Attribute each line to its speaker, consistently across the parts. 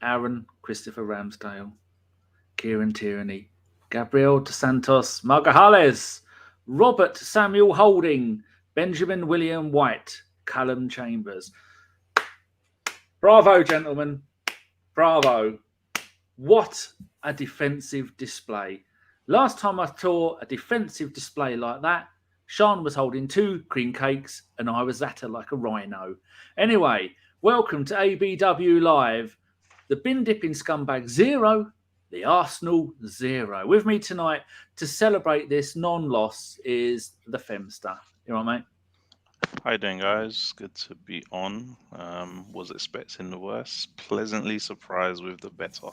Speaker 1: Aaron Christopher Ramsdale, Kieran Tierney, Gabriel dos Santos Margajales, Robert Samuel Holding, Benjamin William White, Calum Chambers. Bravo, gentlemen. Bravo. What a defensive display. Last time I saw a defensive display like that, Sean was holding 2 cream cakes and I was at her like a rhino. Anyway, welcome to ABW Live. The bin dipping scumbag 0, the Arsenal 0. With me tonight to celebrate this non-loss is the Femster. You all right, mate?
Speaker 2: How you doing, guys? Good to be on. Was expecting the worst. Pleasantly surprised with the better.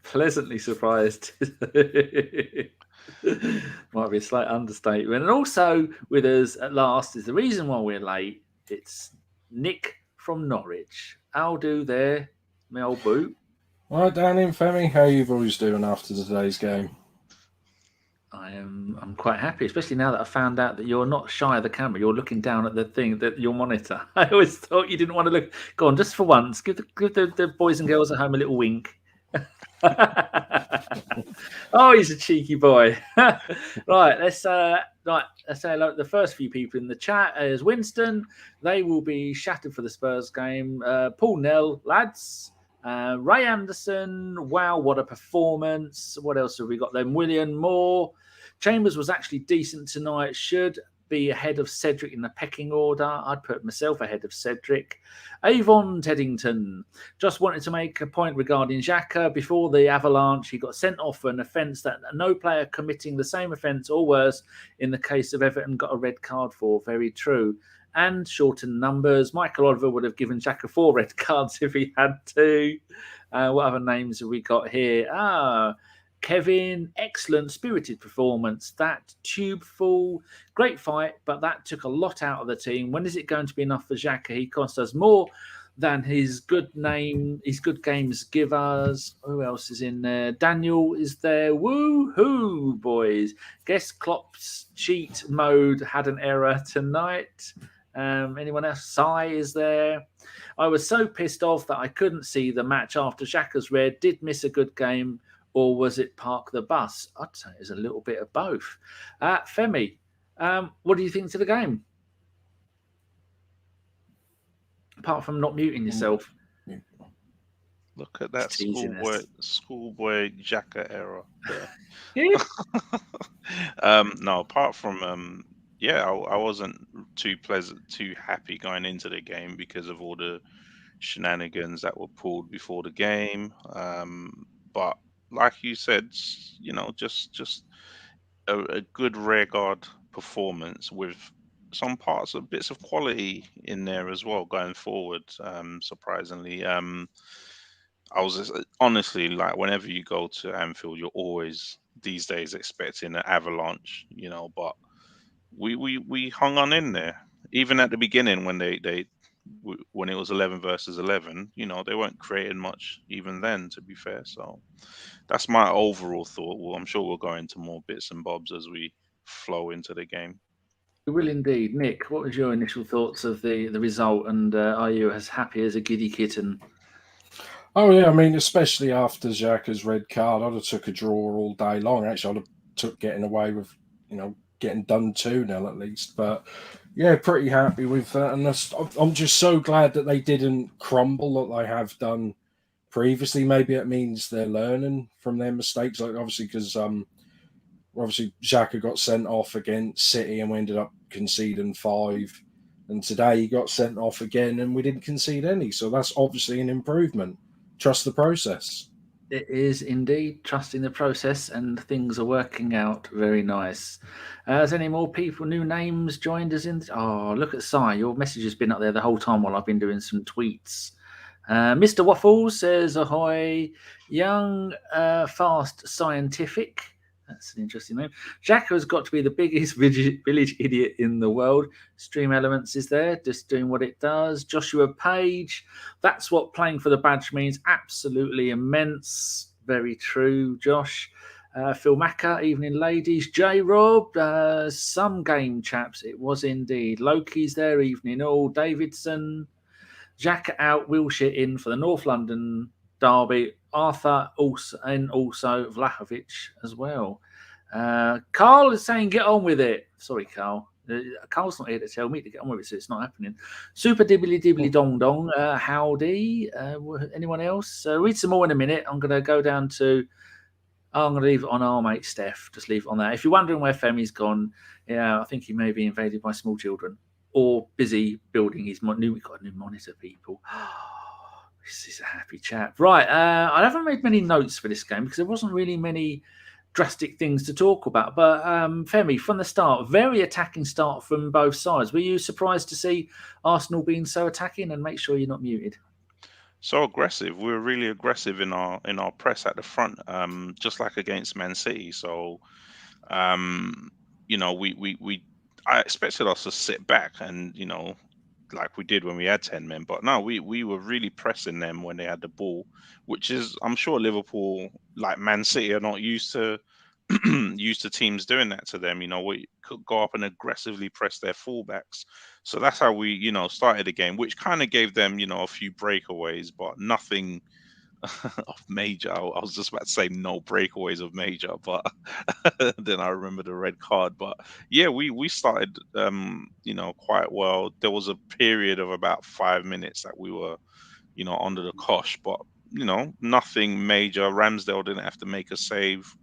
Speaker 1: Pleasantly surprised. Might be a slight understatement. And also with us at last is the reason why we're late. It's Nick from Norwich. How do there, my old boot?
Speaker 3: All right, Danny and Femi, how are you boys doing after today's game?
Speaker 1: I'm quite happy, especially now that I found out that you're not shy of the camera. You're looking down at the thing, that your monitor. I always thought you didn't want to look. Go on, just for once, give the boys and girls at home a little wink. Oh, he's a cheeky boy. Right, let's say hello. The first few people in the chat is Winston. They will be shattered for the Spurs game. Paul Nell, lads. Ray Anderson. Wow, what a performance. What else have we got then? William Moore. Chambers was actually decent tonight. Should be ahead of Cedric in the pecking order. I'd put myself ahead of Cedric. Avon Teddington just wanted to make a point regarding Xhaka. Before the avalanche, he got sent off for an offence that no player committing the same offence or worse in the case of Everton got a red card for. Very true. And shortened numbers. Michael Oliver would have given Xhaka 4 red cards if he had to. What other names have we got here? Kevin, excellent spirited performance. That tube full, great fight, but that took a lot out of the team. When is it going to be enough for Xhaka? He cost us more than his good games give us. Who else is in there? Daniel is there. Woo-hoo, boys. Guess Klopp's cheat mode had an error tonight. Anyone else? Sai is there. I was so pissed off that I couldn't see the match after Xhaka's red. Did miss a good game. Or was it park the bus? I'd say it's a little bit of both. Femi, what do you think to the game? Apart from not muting yourself.
Speaker 2: Look at that schoolboy Xhaka error there. No, apart from I wasn't too happy going into the game because of all the shenanigans that were pulled before the game. But like you said, just a good rearguard performance with some bits of quality in there as well going forward. Surprisingly, I was honestly, like, whenever you go to Anfield, you're always these days expecting an avalanche, but we hung on in there. Even at the beginning when when it was 11 versus 11, they weren't creating much even then, to be fair. So that's my overall thought. Well, I'm sure we'll go into more bits and bobs as we flow into the game.
Speaker 1: We will indeed. Nick, what was your initial thoughts of the result, and are you as happy as a giddy kitten?
Speaker 3: Oh, yeah, I mean, especially after Xhaka's red card, I'd have took a draw all day long. Actually, I'd have took getting away with, getting done 2-0 at least. But yeah, pretty happy with that. And I'm just so glad that they didn't crumble that they have done previously. Maybe it means they're learning from their mistakes. Like, obviously, because obviously Xhaka got sent off against City and we ended up conceding 5. And today he got sent off again and we didn't concede any. So that's obviously an improvement. Trust the process.
Speaker 1: It is indeed trusting the process, and things are working out very nice. Has any more people, new names, joined us in? Oh, look at Sai. Your message has been up there the whole time while I've been doing some tweets. Mr. Waffles says, ahoy, young, fast, scientific. That's an interesting name. Xhaka has got to be the biggest village idiot in the world. Stream Elements is there, just doing what it does. Joshua Page, that's what playing for the badge means. Absolutely immense. Very true, Josh. Phil Macker, evening ladies. J Rob, some game chaps. It was indeed. Loki's there, evening all. Davidson, Xhaka out, Wilshere in for the North London Derby, Arthur, also Vlahovic as well. Carl is saying, get on with it. Sorry, Carl. Carl's not here to tell me to get on with it, so it's not happening. Super dibbly dibbly dong dong. Howdy. Anyone else? Read some more in a minute. I'm going to go down to. I'm going to leave it on our mate Steph. Just leave it on there. If you're wondering where Femi's gone, I think he may be invaded by small children or busy building his new. We've got a new monitor, people. This is a happy chat. Right. I haven't made many notes for this game because there wasn't really many drastic things to talk about. But Femi, from the start, very attacking start from both sides. Were you surprised to see Arsenal being so attacking? And make sure you're not muted.
Speaker 2: So aggressive. We were really aggressive in our press at the front, just like against Man City. So, I expected us to sit back and like we did when we had 10 men, but no, we were really pressing them when they had the ball, which is, I'm sure Liverpool, like Man City, are not used to teams doing that to them. We could go up and aggressively press their fullbacks. So that's how we, started the game, which kind of gave them, a few breakaways, but nothing of major. I was just about to say no breakaways of major, but then I remember the red card. But yeah, we started quite well. There was a period of about 5 minutes that we were under the cosh, but nothing major. Ramsdale didn't have to make a save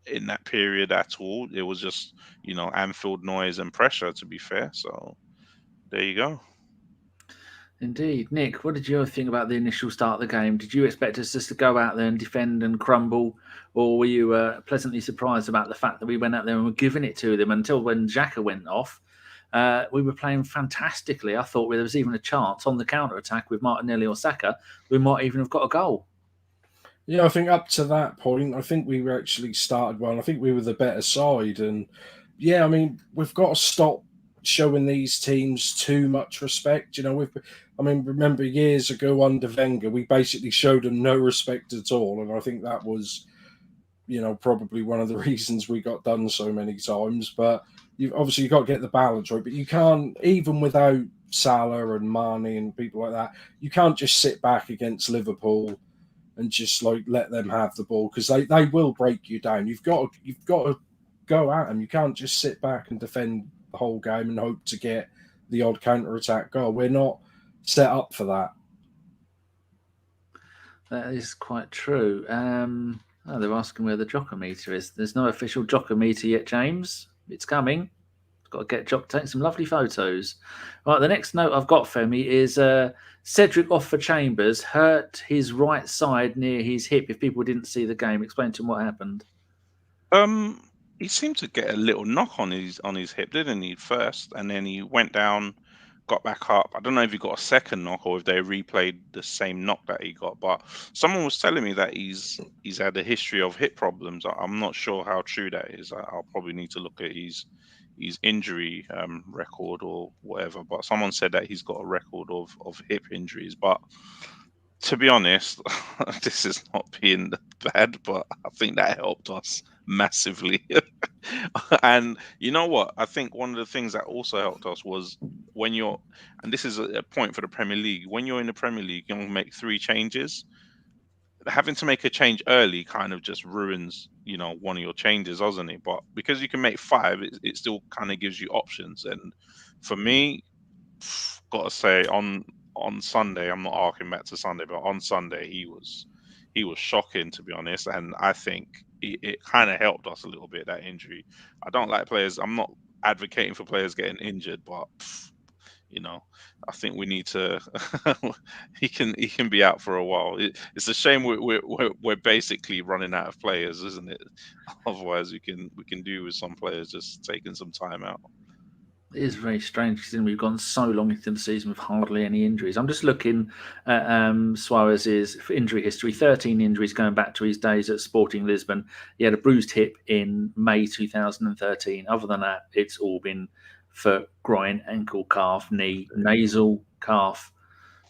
Speaker 2: in that period at all. It was just Anfield noise and pressure, to be fair. So there you go.
Speaker 1: Indeed. Nick, what did you think about the initial start of the game? Did you expect us just to go out there and defend and crumble, or were you pleasantly surprised about the fact that we went out there and were giving it to them until when Xhaka went off? We were playing fantastically. I thought there was even a chance on the counter-attack with Martinelli or Saka, we might even have got a goal.
Speaker 3: Yeah, I think up to that point, I think we were actually started well. I think we were the better side. And yeah, I mean, we've got to stop showing these teams too much respect. Remember years ago under Wenger, we basically showed them no respect at all. And I think that was, probably one of the reasons we got done so many times. But you've got to get the balance right. But you can't, even without Salah and Mane and people like that, you can't just sit back against Liverpool and just let them have the ball, because they will break you down. You've got to go at them. You can't just sit back and defend the whole game and hope to get the odd counter-attack goal. We're not set up for that.
Speaker 1: That is quite true. They're asking where the Jocker-meter is. There's no official Jocker-meter yet, James. It's coming. Got to get Jock take some lovely photos. Right, the next note I've got, Femi, is Cedric off for Chambers hurt his right side near his hip. If people didn't see the game, explain to them what happened.
Speaker 2: He seemed to get a little knock on his hip, didn't he, first, and then he went down, got back up. I don't know if he got a second knock or if they replayed the same knock that he got, but someone was telling me that he's had a history of hip problems. I'm not sure how true that is. I'll probably need to look at his injury record or whatever, but someone said that he's got a record of hip injuries. But to be honest, this is not being bad, but I think that helped us massively. And you know what? I think one of the things that also helped us was when you're, and this is a point for the Premier League, when you're in the Premier League, you make 3 changes. Having to make a change early kind of just ruins, one of your changes, doesn't it? But because you can make 5, it still kind of gives you options. And for me, got to say, on Sunday, I'm not harking back to Sunday, but on Sunday he was shocking, to be honest. And I think it kind of helped us a little bit, that injury. I don't like players. I'm not advocating for players getting injured, but I think we need to. he can be out for a while. It's a shame we're basically running out of players, isn't it? Otherwise, we can do with some players just taking some time out.
Speaker 1: It is very strange considering we've gone so long into the season with hardly any injuries. I'm just looking at Soares' injury history. 13 injuries going back to his days at Sporting Lisbon. He had a bruised hip in May 2013. Other than that, it's all been foot, groin, ankle, calf, knee, nasal, calf.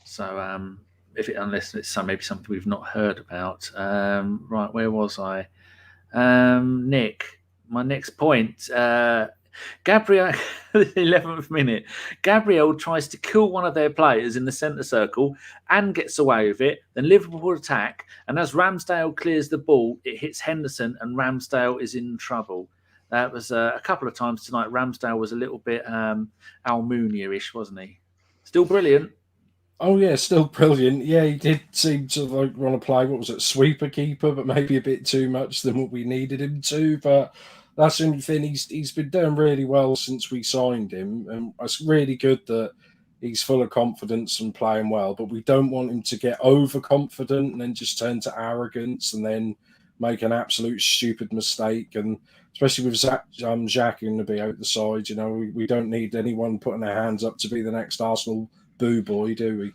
Speaker 1: So unless it's maybe something we've not heard about. Right, where was I? Nick, my next point. Gabriel, the 11th minute, Gabriel tries to kill one of their players in the centre circle and gets away with it. Then Liverpool attack, and as Ramsdale clears the ball, it hits Henderson, and Ramsdale is in trouble. That was a couple of times tonight. Ramsdale was a little bit Almunia-ish, wasn't he? Still brilliant.
Speaker 3: Oh yeah, still brilliant. Yeah, he did seem to want to play. What was it, sweeper keeper, but maybe a bit too much than what we needed him to. But that's the only thing. He's been doing really well since we signed him, and it's really good that he's full of confidence and playing well. But we don't want him to get overconfident and then just turn to arrogance and then make an absolute stupid mistake. And especially with Xhaka going to be out the side, we don't need anyone putting their hands up to be the next Arsenal boo boy, do we?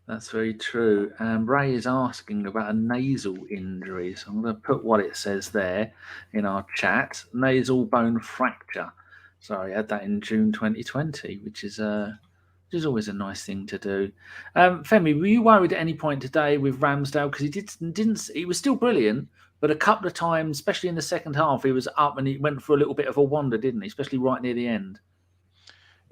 Speaker 1: That's very true. Ray is asking about a nasal injury, so I'm going to put what it says there in our chat. Nasal bone fracture. Sorry, I had that in June 2020, which is always a nice thing to do. Femi, were you worried at any point today with Ramsdale? Because he was still brilliant, but a couple of times, especially in the second half, he was up and he went for a little bit of a wander, didn't he? Especially right near the end.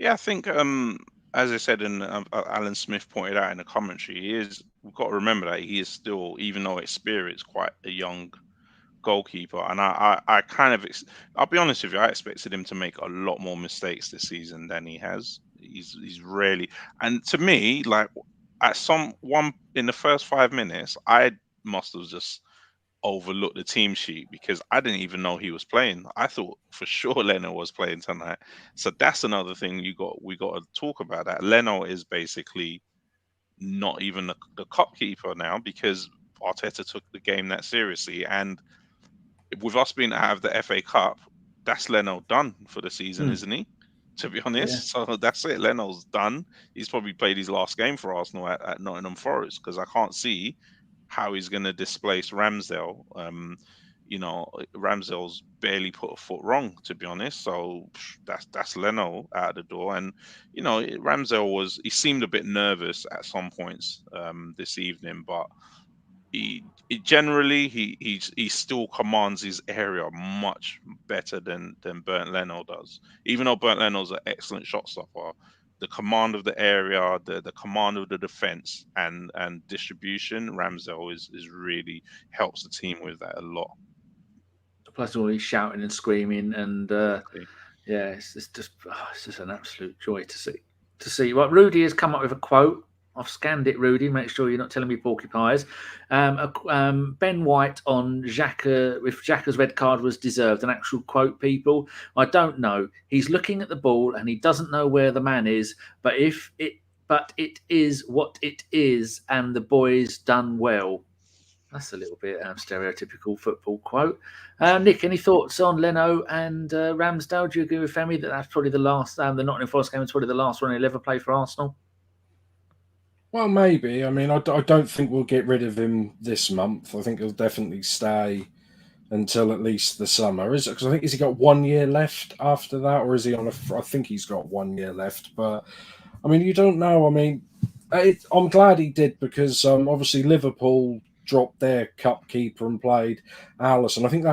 Speaker 2: Yeah, I think, as I said, and Alan Smith pointed out in the commentary, we've got to remember that he is still, even though experienced, quite a young goalkeeper. And I kind of, I'll be honest with you, I expected him to make a lot more mistakes this season than he has. He's rarely, and to me, like in the first 5 minutes, I must have just overlooked the team sheet because I didn't even know he was playing. I thought for sure Leno was playing tonight. So that's another thing we got to talk about. That Leno is basically not even the cup keeper now because Arteta took the game that seriously. And with us being out of the FA Cup, that's Leno done for the season, isn't he? To be honest, So that's it. Leno's done. He's probably played his last game for Arsenal at Nottingham Forest because I can't see how he's going to displace Ramsdale. Ramsdale's barely put a foot wrong, to be honest. So that's Leno out the door. And Ramsdale he seemed a bit nervous at some points this evening, but he still commands his area much better than Bernd Leno does. Even though Bernd Leno's an excellent shot stopper, the command of the area, the command of the defense and distribution, Ramsdale is really helps the team with that a lot.
Speaker 1: Plus all he's shouting and screaming and it's just an absolute joy to see. Well, Rudy has come up with a quote. I've scanned it, Rudy. Make sure you're not telling me porcupines. Ben White on Xhaka, if Xhaka's red card was deserved, an actual quote, people. I don't know. He's looking at the ball and he doesn't know where the man is, but it is what it is, and the boys done well. That's a little bit stereotypical football quote. Nick, any thoughts on Leno and Ramsdale? Do you agree with Femi that that's probably the last, the Nottingham Forest game was probably the last one he'll ever play for Arsenal?
Speaker 3: Well, maybe. I mean, I don't think we'll get rid of him this month. I think he'll definitely stay until at least the summer. Is it? Because I think, has he got 1 year left after that? Or is he on I think he's got 1 year left. But, I mean, you don't know. I mean, I'm glad he did because obviously Liverpool dropped their cup keeper and played Alisson. I think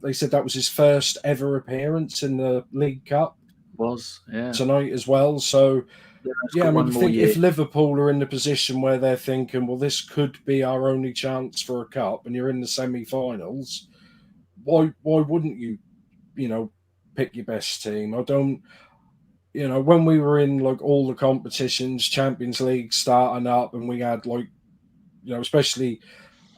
Speaker 3: they said that was his first ever appearance in the League Cup. Tonight as well. So... Yeah, I mean, if Liverpool are in the position where they're thinking, well, this could be our only chance for a cup, and you're in the semi-finals, why wouldn't you, pick your best team? I don't, when we were in like all the competitions, Champions League starting up, and we had like, especially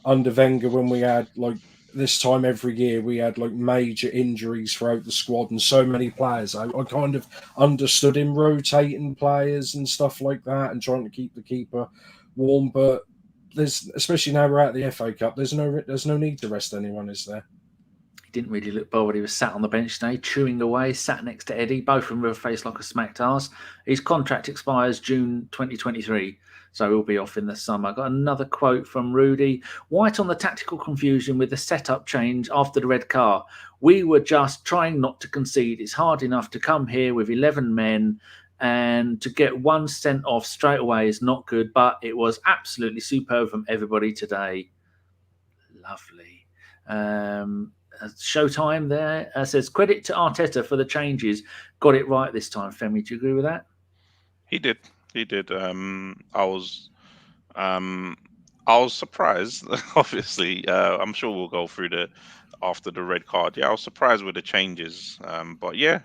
Speaker 3: under Wenger when we had like this time every year we had like major injuries throughout the squad and so many players. I kind of understood him rotating players and stuff like that and trying to keep the keeper warm. But especially now we're at the FA Cup, there's no need to rest anyone, is there?
Speaker 1: He didn't really look bored. He was sat on the bench today, chewing away, sat next to Eddie. Both of them with a face like a smacked arse. His contract expires June 2023. So he'll be off in the summer. Got another quote from Rudy. White on the tactical confusion with the setup change after the red card. We were just trying not to concede. It's hard enough to come here with 11 men and to get one sent off straight away is not good, but it was absolutely superb from everybody today. Lovely. Showtime there says credit to Arteta for the changes. Got it right this time. Femi, do you agree with that?
Speaker 2: He did. I was surprised. Obviously, I'm sure we'll go through after the red card. Yeah, I was surprised with the changes. But yeah,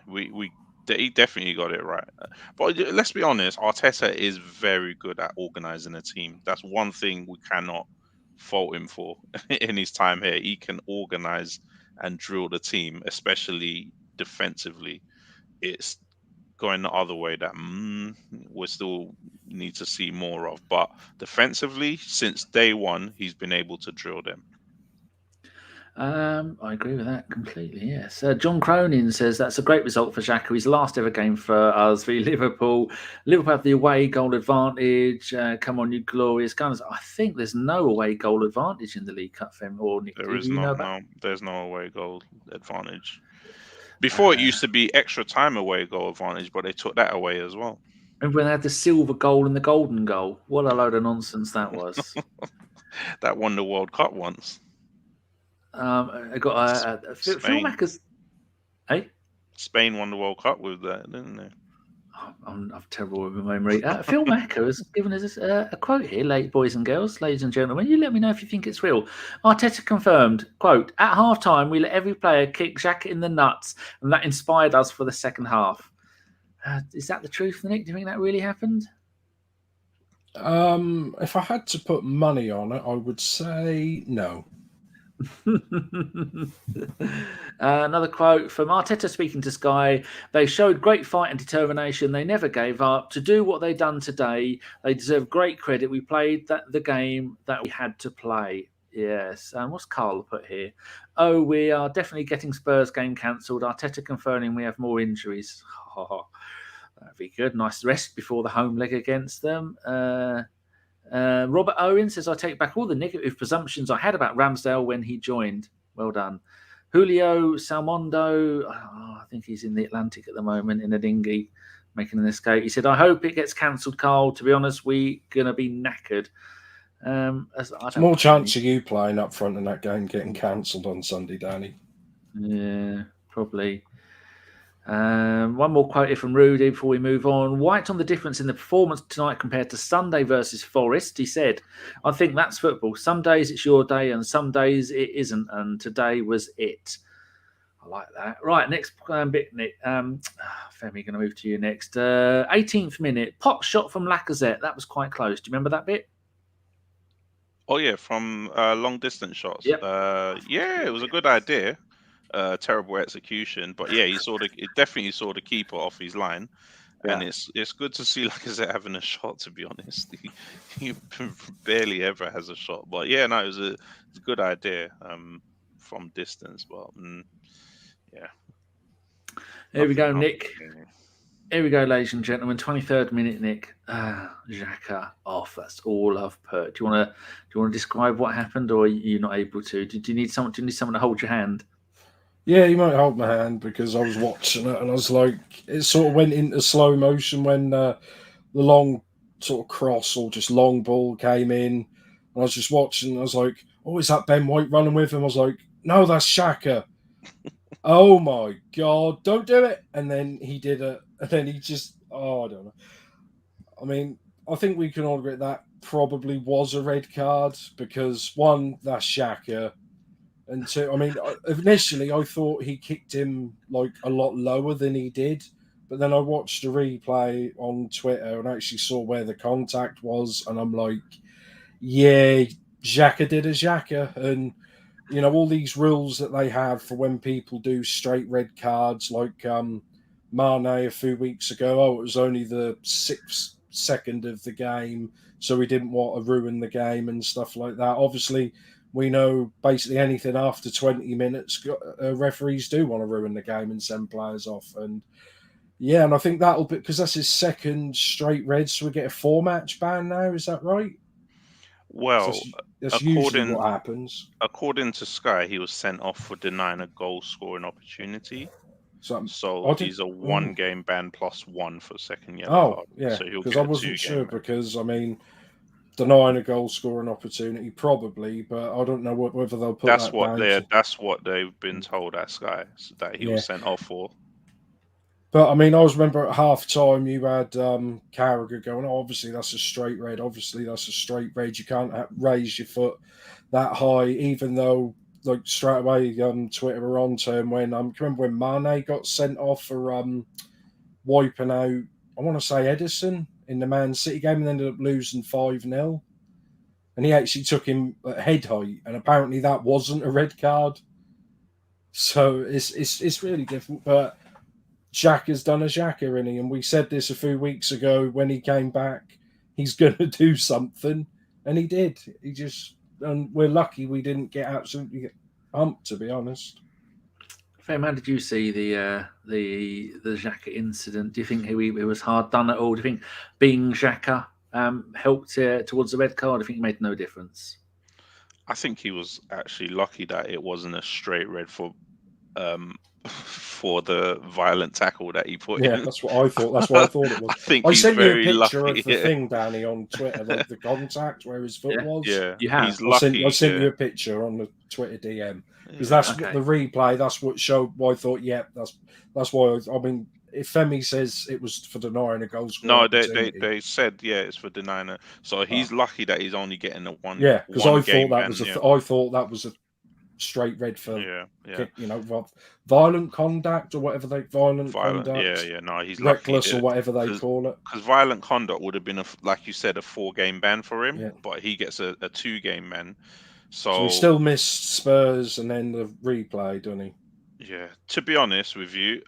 Speaker 2: he definitely got it right. But let's be honest, Arteta is very good at organising a team. That's one thing we cannot fault him for in his time here. He can organise and drill the team, especially defensively. It's going the other way that we still need to see more of. But defensively, since day one, he's been able to drill them.
Speaker 1: I agree with that completely, yes. John Cronin says that's a great result for Xhaka. His last ever game for us, v Liverpool. Liverpool have the away goal advantage. Come on, you glorious gunners. I think there's no away goal advantage in the League Cup, Fem, or Nick.
Speaker 2: There is no, there's no away goal advantage. Before, it used to be extra time away goal advantage, but they took that away as well.
Speaker 1: Remember when they had the silver goal and the golden goal? What a load of nonsense that was.
Speaker 2: That won the World Cup once.
Speaker 1: I got Phil Macker's. Hey?
Speaker 2: Spain won the World Cup with that, didn't they?
Speaker 1: I'm terrible with my memory. Phil Macker has given us a quote here, boys and girls, ladies and gentlemen. You let me know if you think it's real. Arteta confirmed, quote, at half-time, we let every player kick Xhaka in the nuts, and that inspired us for the second half. Is that the truth, Nick? Do you think that really happened?
Speaker 3: If I had to put money on it, I would say no.
Speaker 1: Another quote from Arteta speaking to Sky. They showed great fight and determination. They never gave up. To do what they done today, they deserve great credit. We played the game that we had to play. Yes. What's Carl put here? Oh, we are definitely getting Spurs game cancelled. Arteta confirming we have more injuries. That'd be good. Nice rest before the home leg against them. Robert Owen says, I take back all the negative presumptions I had about Ramsdale when he joined. Well done. Julio Salmondo, I think he's in the Atlantic at the moment in a dinghy making an escape. He said, I hope it gets cancelled, Carl. To be honest, we're going to be knackered.
Speaker 3: There's more chance of you playing up front in that game getting cancelled on Sunday, Danny.
Speaker 1: Yeah, probably. One more quote here from Rudy before we move on. White on the difference in the performance tonight compared to Sunday versus Forest. He said, I think that's football. Some days it's your day and some days it isn't. And today was it. I like that. Right, next bit, Nick. Femi, going to move to you next. 18th minute. Pot shot from Lacazette. That was quite close. Do you remember that bit?
Speaker 2: Oh, yeah, from long distance shots.
Speaker 1: Yep.
Speaker 2: Yeah, it was a good idea. Terrible execution, but yeah, it definitely saw the keeper off his line, and it's good to see Lacazette having a shot. To be honest, he barely ever has a shot, but yeah, no, it was a good idea from distance, but yeah.
Speaker 1: Here we go, Nick. Here we go, ladies and gentlemen. 23rd minute, Nick. Xhaka off. That's all I've put. Do you want to describe what happened, or are you not able to? Do you need someone? Do you need someone to hold your hand?
Speaker 3: Yeah, you might hold my hand because I was watching it and I was like, it sort of went into slow motion when the long sort of cross or just long ball came in. And I was just watching and I was like, oh, is that Ben White running with him? I was like, no, that's Xhaka. Oh my God, don't do it. And then he did it. And then he just, I don't know. I mean, I think we can all agree that probably was a red card because one, that's Xhaka. And two, I mean, initially I thought he kicked him like a lot lower than he did. But then I watched a replay on Twitter and actually saw where the contact was. And I'm like, yeah, Xhaka did a Xhaka. And, you know, all these rules that they have for when people do straight red cards, like Mane a few weeks ago, it was only the 6th second of the game. So we didn't want to ruin the game and stuff like that. Obviously, we know basically anything after 20 minutes, referees do want to ruin the game and send players off. And yeah, and I think that'll be because that's his second straight red, so we get a 4-match ban now. Is that right?
Speaker 2: Well,
Speaker 3: that's usually what happens.
Speaker 2: According to Sky, he was sent off for denying a goal scoring opportunity. So he's a 1-game ban plus 1 for second yellow card.
Speaker 3: Yeah,
Speaker 2: so
Speaker 3: because I wasn't sure because I mean, denying a goal scoring opportunity, probably, but I don't know whether they'll put
Speaker 2: That's
Speaker 3: that
Speaker 2: what
Speaker 3: down
Speaker 2: they're.
Speaker 3: to.
Speaker 2: That's what they've been told at Sky that he was sent off for.
Speaker 3: But I mean, I always remember at half time you had Carragher going, "Oh, obviously that's a straight red. Obviously that's a straight red. You can't raise your foot that high," even though like straight away Twitter were on to him when remember when Mane got sent off for wiping out, I want to say Edison in the Man City game and ended up losing 5-0. And he actually took him at head height, and apparently that wasn't a red card. So it's really different. But Xhaka's done a Xhaka, really, and we said this a few weeks ago when he came back. He's going to do something, and he did. And we're lucky we didn't get absolutely humped, to be honest.
Speaker 1: Fem, how did you see the Xhaka incident? Do you think it was hard done at all? Do you think being Xhaka helped towards the red card? I think it made no difference.
Speaker 2: I think he was actually lucky that it wasn't a straight red for the violent tackle that he put in.
Speaker 3: That's what I thought. That's what I thought it was.
Speaker 2: I think
Speaker 3: I
Speaker 2: he's
Speaker 3: sent you a
Speaker 2: very
Speaker 3: picture
Speaker 2: lucky.
Speaker 3: of the thing, Danny, on Twitter, like the contact where his foot was.
Speaker 2: Yeah,
Speaker 1: you have.
Speaker 2: he's lucky.
Speaker 3: I sent you a picture on the Twitter DM because that's what the replay. That's what showed. Why I thought, that's why. I mean, if Femi says it was for denying a goal score,
Speaker 2: no, they said it's for denying it. So he's lucky that he's only getting a one.
Speaker 3: Yeah, because I thought that was a straight red for violent conduct or whatever violent conduct.
Speaker 2: No, he's
Speaker 3: reckless
Speaker 2: lucky,
Speaker 3: or whatever they call it.
Speaker 2: Because violent conduct would have been like you said, a 4-game ban for him, but he gets a 2-game ban. So
Speaker 3: he still missed Spurs and then the replay, doesn't he?
Speaker 2: Yeah. To be honest with you,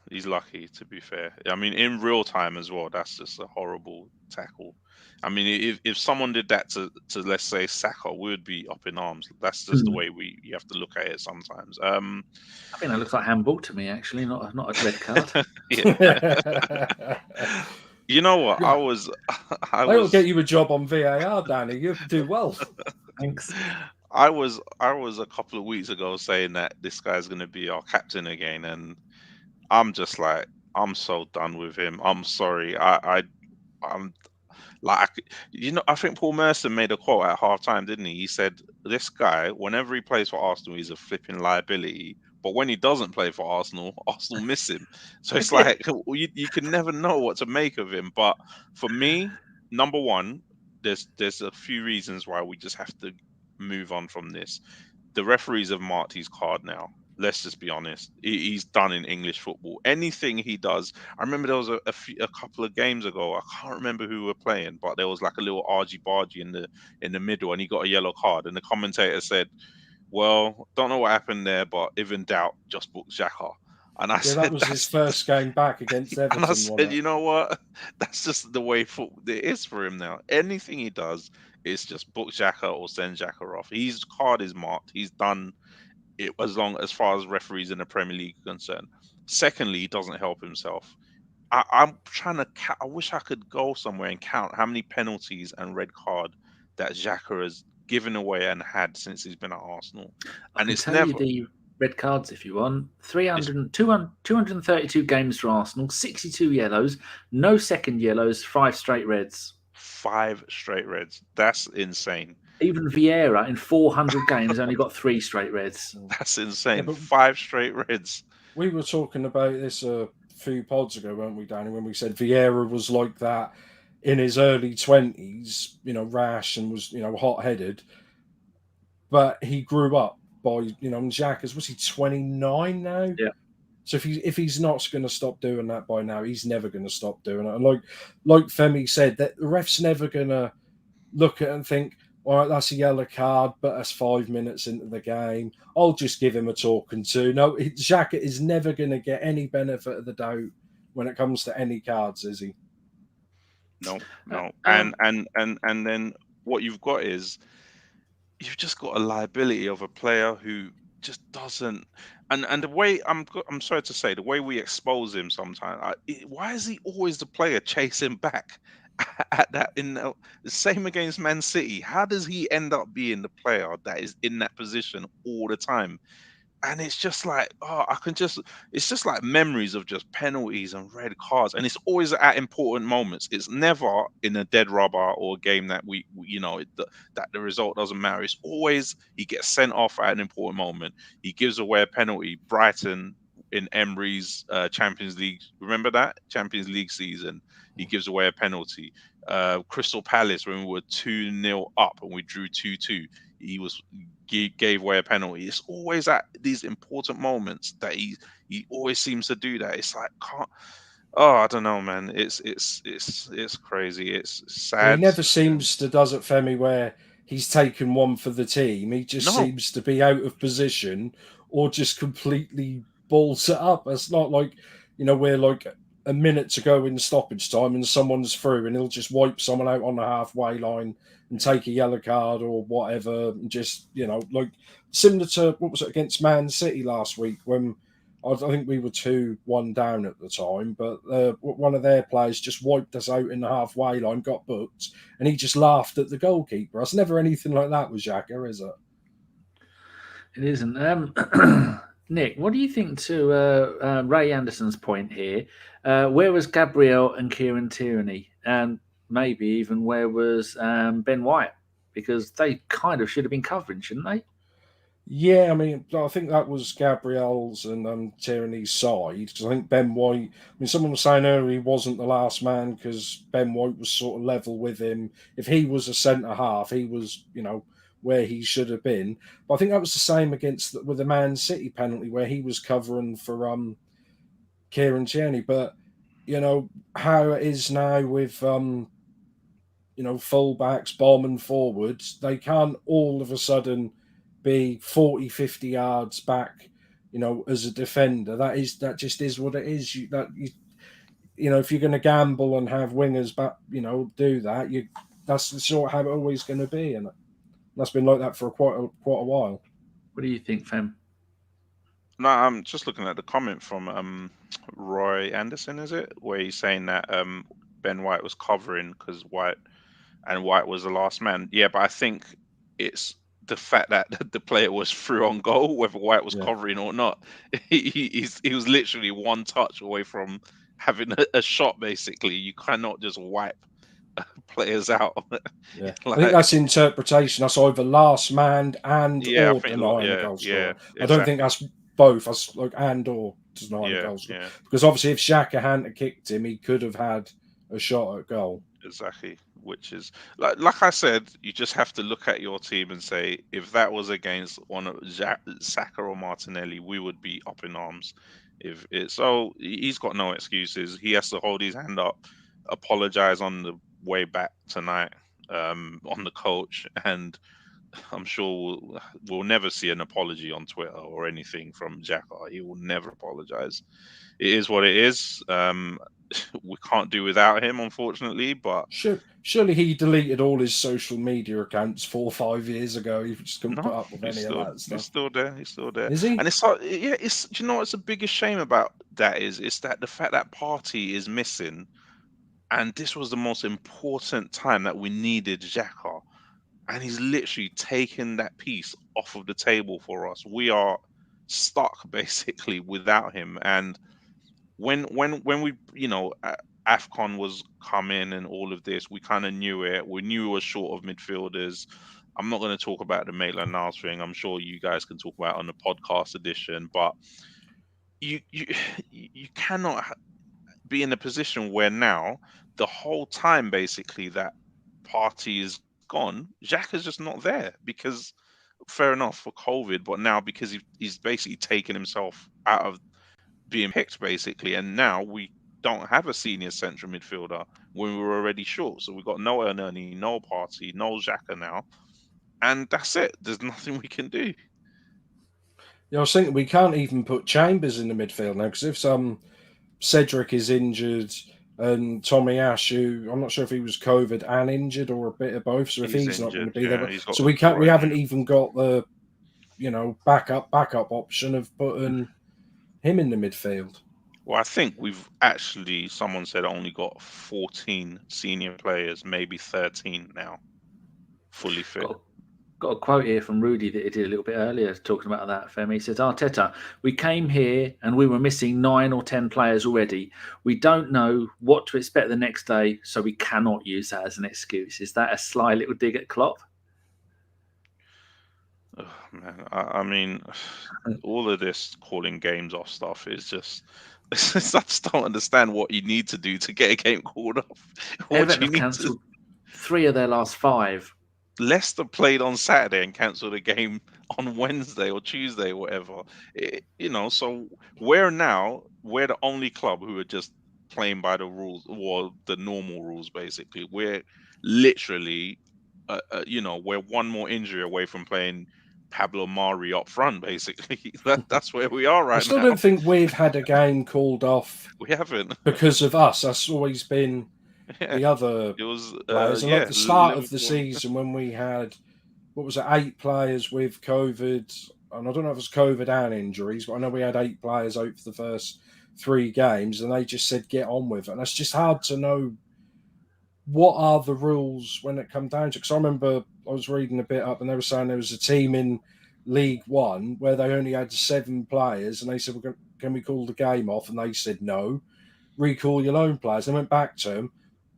Speaker 2: he's lucky, to be fair. I mean, in real time as well, that's just a horrible tackle. I mean, if someone did that to let's say Saka, we would be up in arms. That's just the way you have to look at it sometimes.
Speaker 1: I think that looks like handball to me, actually, not a red card.
Speaker 2: You know what?
Speaker 3: I'll get you a job on VAR, Danny. You do well.
Speaker 1: Thanks.
Speaker 2: I was a couple of weeks ago saying that this guy's going to be our captain again, and I'm just like, I'm so done with him. I'm sorry. I'm like, I think Paul Merson made a quote at halftime, didn't he? He said, "This guy, whenever he plays for Arsenal, he's a flipping liability. But when he doesn't play for Arsenal, Arsenal miss him." So it's like you can never know what to make of him. But for me, number one, there's a few reasons why we just have to move on from this. The referees have marked his card now. Let's just be honest. He's done in English football. Anything he does. I remember there was a couple of games ago. I can't remember who were playing, but there was like a little argy-bargy in the middle, and he got a yellow card. And the commentator said, "Well, don't know what happened there, but if in doubt, just book Xhaka." And I said,
Speaker 3: that was his first game back against Everton.
Speaker 2: And I said, you know what? That's just the way football it is for him now. Anything he does is just book Xhaka or send Xhaka off. His card is marked. He's done it as far as referees in the Premier League are concerned. Secondly, he doesn't help himself. I'm trying to I wish I could go somewhere and count how many penalties and red card that Xhaka has given away and had since he's been at Arsenal. And it's never...
Speaker 1: you the red cards if you want. 232 games for Arsenal, 62 yellows, no second yellows, 5 straight reds.
Speaker 2: 5 straight reds. That's insane.
Speaker 1: Even Vieira in 400 games only got 3 straight reds.
Speaker 2: That's insane. 5 straight reds.
Speaker 3: We were talking about this a few pods ago, weren't we, Danny, when we said Vieira was like that in his early 20s, rash and was, hot-headed. But he grew up by, and Xhaka's, was he 29 now?
Speaker 1: Yeah.
Speaker 3: So if he's not going to stop doing that by now, he's never going to stop doing it. And like Femi said, that the ref's never going to look at it and think, all right, that's a yellow card, but that's 5 minutes into the game. I'll just give him a talking to. No, Xhaka is never going to get any benefit of the doubt when it comes to any cards, is he?
Speaker 2: No. And then what you've got is you've just got a liability of a player who just doesn't. And the way I'm sorry to say, the way we expose him sometimes, why is he always the player chasing back at that? The same against Man City. How does he end up being the player that is in that position all the time? And it's just like, oh, it's just like memories of just penalties and red cards. And it's always at important moments. It's never in a dead rubber or a game that that the result doesn't matter. It's always he gets sent off at an important moment. He gives away a penalty. Brighton in Emery's Champions League. Remember that? Champions League season. He gives away a penalty. Crystal Palace, when we were 2-0 up and we drew 2-2, he gave away a penalty. It's always at these important moments that he always seems to do that. It's like, I don't know, man. It's crazy. It's
Speaker 3: Well, he
Speaker 2: sad.
Speaker 3: never seems to does it, Femi, where he's taken one for the team. He just
Speaker 2: No.
Speaker 3: seems to be out of position or just completely balls it up. It's not like, we're like a minute to go in stoppage time and someone's through and he'll just wipe someone out on the halfway line and take a yellow card or whatever. And just, like similar to what was it against Man City last week when I think we were 2-1 down at the time, but one of their players just wiped us out in the halfway line, got booked, and he just laughed at the goalkeeper. It's never anything like that with Xhaka, is it?
Speaker 1: It isn't. Nick, what do you think to Ray Anderson's point here? Where was Gabriel and Kieran Tierney? And maybe even where was Ben White? Because they kind of should have been covering, shouldn't they?
Speaker 3: Yeah, I mean, I think that was Gabriel's and Tierney's side. Because I think Ben White, someone was saying earlier he wasn't the last man because Ben White was sort of level with him. If he was a centre half, he was, where he should have been. But I think that was the same with the Man City penalty where he was covering for Kieran Tierney. But, how it is now with, fullbacks, bomb and forwards, they can't all of a sudden be 40, 50 yards back, as a defender. That just is what it is. If you're going to gamble and have wingers back, do that. That's the sort of how it's always going to be, and that's been like that for quite a while.
Speaker 1: What do you think, Fem?
Speaker 2: No, I'm just looking at the comment from Roy Anderson, is it, where he's saying that Ben White was covering because White was the last man. Yeah, but I think it's the fact that the player was through on goal, whether White was covering or not. He was literally one touch away from having a shot. Basically, you cannot just wipe players out.
Speaker 3: Yeah, I think that's interpretation. That's either last man and or denying a goal scorer. Exactly. I don't think that's both. That's like and or denying a goal scorer. Because obviously, if Xhaka hadn't kicked him, he could have had a shot at goal.
Speaker 2: Exactly, which is like I said, you just have to look at your team and say, if that was against one of Saka or Martinelli, we would be up in arms. So he's got no excuses. He has to hold his hand up, apologize on the way back tonight on the coach, and I'm sure we'll never see an apology on Twitter or anything from Xhaka. He will never apologize. It is what it is. We can't do without him, unfortunately. But
Speaker 3: surely he deleted all his social media accounts 4 or 5 years ago. He just couldn't put up with any of that stuff.
Speaker 2: He's still there. He's still there.
Speaker 3: Is he?
Speaker 2: And it's like, yeah, it's. Do you know what's the biggest shame about that is? It's that the fact that Partey is missing, and this was the most important time that we needed Xhaka, and he's literally taken that piece off of the table for us. We are stuck basically without him, and when we AFCON was coming and all of this, we kind of knew it. We knew we were short of midfielders. I'm not going to talk about the Maitland-Niles thing. I'm sure you guys can talk about it on the podcast edition, but you cannot be in a position where now the whole time basically that Partey is gone, Xhaka's just not there because fair enough for COVID, but now because he's basically taken himself out of being picked basically, and now we don't have a senior central midfielder when we were already short. So we've got no Ernani, no Partey, no Xhaka now, and that's it. There's nothing we can do.
Speaker 3: Yeah, I was thinking we can't even put Chambers in the midfield now because if Cedric is injured and Tomiyasu, I'm not sure if he was COVID and injured or a bit of both. So if he's not going to be there, so we haven't even got the backup option of putting him in the midfield.
Speaker 2: Well, I think we've actually, someone said, only got 14 senior players, maybe 13 now, fully fit.
Speaker 1: Got a quote here from Rudy that he did a little bit earlier talking about that, Femi. He says, Arteta, we came here and we were missing 9 or 10 players already. We don't know what to expect the next day, so we cannot use that as an excuse. Is that a sly little dig at Klopp?
Speaker 2: Oh, man, I mean, all of this calling games off stuff is just... I just don't understand what you need to do to get a game called off.
Speaker 1: Everton have cancelled 3 of their last 5.
Speaker 2: Leicester played on Saturday and cancelled a game on Wednesday or Tuesday, or whatever. So we're the only club who are just playing by the rules, or the normal rules, basically. We're literally, we're one more injury away from playing Pablo Mari up front, basically. That's where we are right now.
Speaker 3: I still don't think we've had a game called off.
Speaker 2: We haven't.
Speaker 3: Because of us. That's always been the other players. And at the start of the season, when we had, 8 players with COVID, and I don't know if it was COVID and injuries, but I know we had 8 players out for the first 3 games, and they just said, get on with it. And it's just hard to know what are the rules when it comes down to it. Because I remember I was reading a bit up, and they were saying there was a team in League One where they only had 7 players, and they said, can we call the game off? And they said, no. Recall your loan players. They went back to them.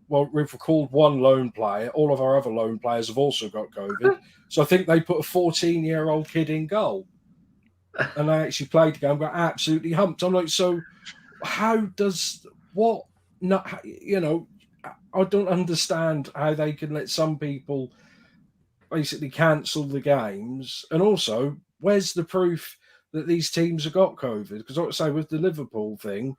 Speaker 3: Well, we've recalled 1 loan player. All of our other loan players have also got COVID. So I think they put a 14-year-old kid in goal. And they actually played the game, got absolutely humped. I'm like, so how does what? Not, I don't understand how they can let some people basically cancel the games. And also, where's the proof that these teams have got COVID? Because I would say with the Liverpool thing,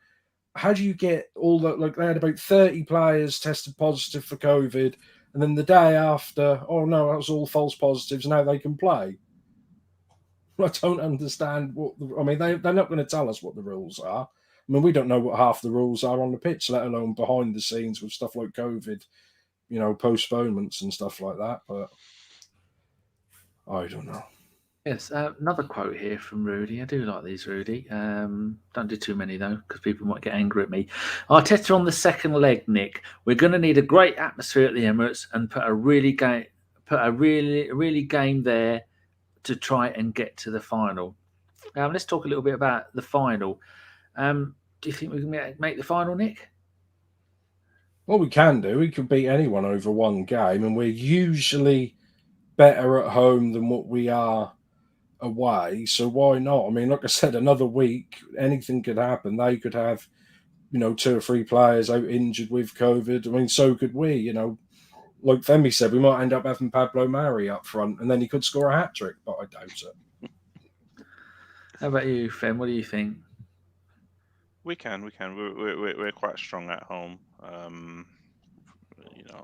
Speaker 3: how do you get all that? Like, they had about 30 players tested positive for COVID, and then the day after, oh no, that was all false positives. Now they can play. I don't understand they're not going to tell us what the rules are. I mean, we don't know what half the rules are on the pitch, let alone behind the scenes with stuff like COVID, postponements and stuff like that. But I don't know.
Speaker 1: Yes, another quote here from Rudy. I do like these, Rudy. Don't do too many, though, because people might get angry at me. Arteta on the second leg, Nick. We're going to need a great atmosphere at the Emirates and put a really game there to try and get to the final. Let's talk a little bit about the final. Do you think we can make the final, Nick?
Speaker 3: Well, we can do. We can beat anyone over 1 game, and we're usually better at home than what we are away, so why not? I mean, like I said, another week, anything could happen. They could have, 2 or 3 players out injured with COVID. I mean, so could we. Like Femi said, we might end up having Pablo Mari up front, and then he could score a hat-trick, but I doubt it.
Speaker 1: How about you, Fem? What do you think?
Speaker 2: We can. We're quite strong at home.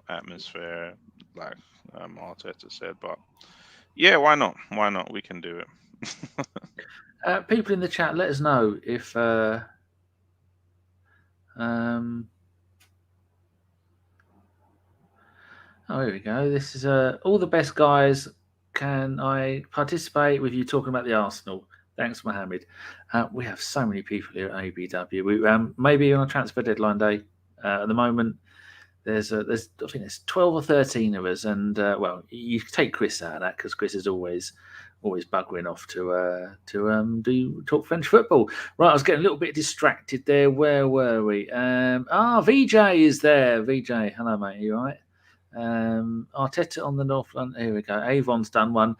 Speaker 2: Atmosphere, like Arteta said, but yeah, why not? Why not? We can do it.
Speaker 1: People in the chat, let us know if oh, here we go. This is all the best guys. Can I participate with you talking about the Arsenal? Thanks, Mohammed. We have so many people here at ABW. We maybe on a transfer deadline day. At the moment, there's I think there's 12 or 13 of us, and you take Chris out of that because Chris is always buggering off to do talk French football. Right, I was getting a little bit distracted there. Where were we? VJ is there. VJ, hello mate, you all right? Arteta on the North London. Here we go. Avon's done one.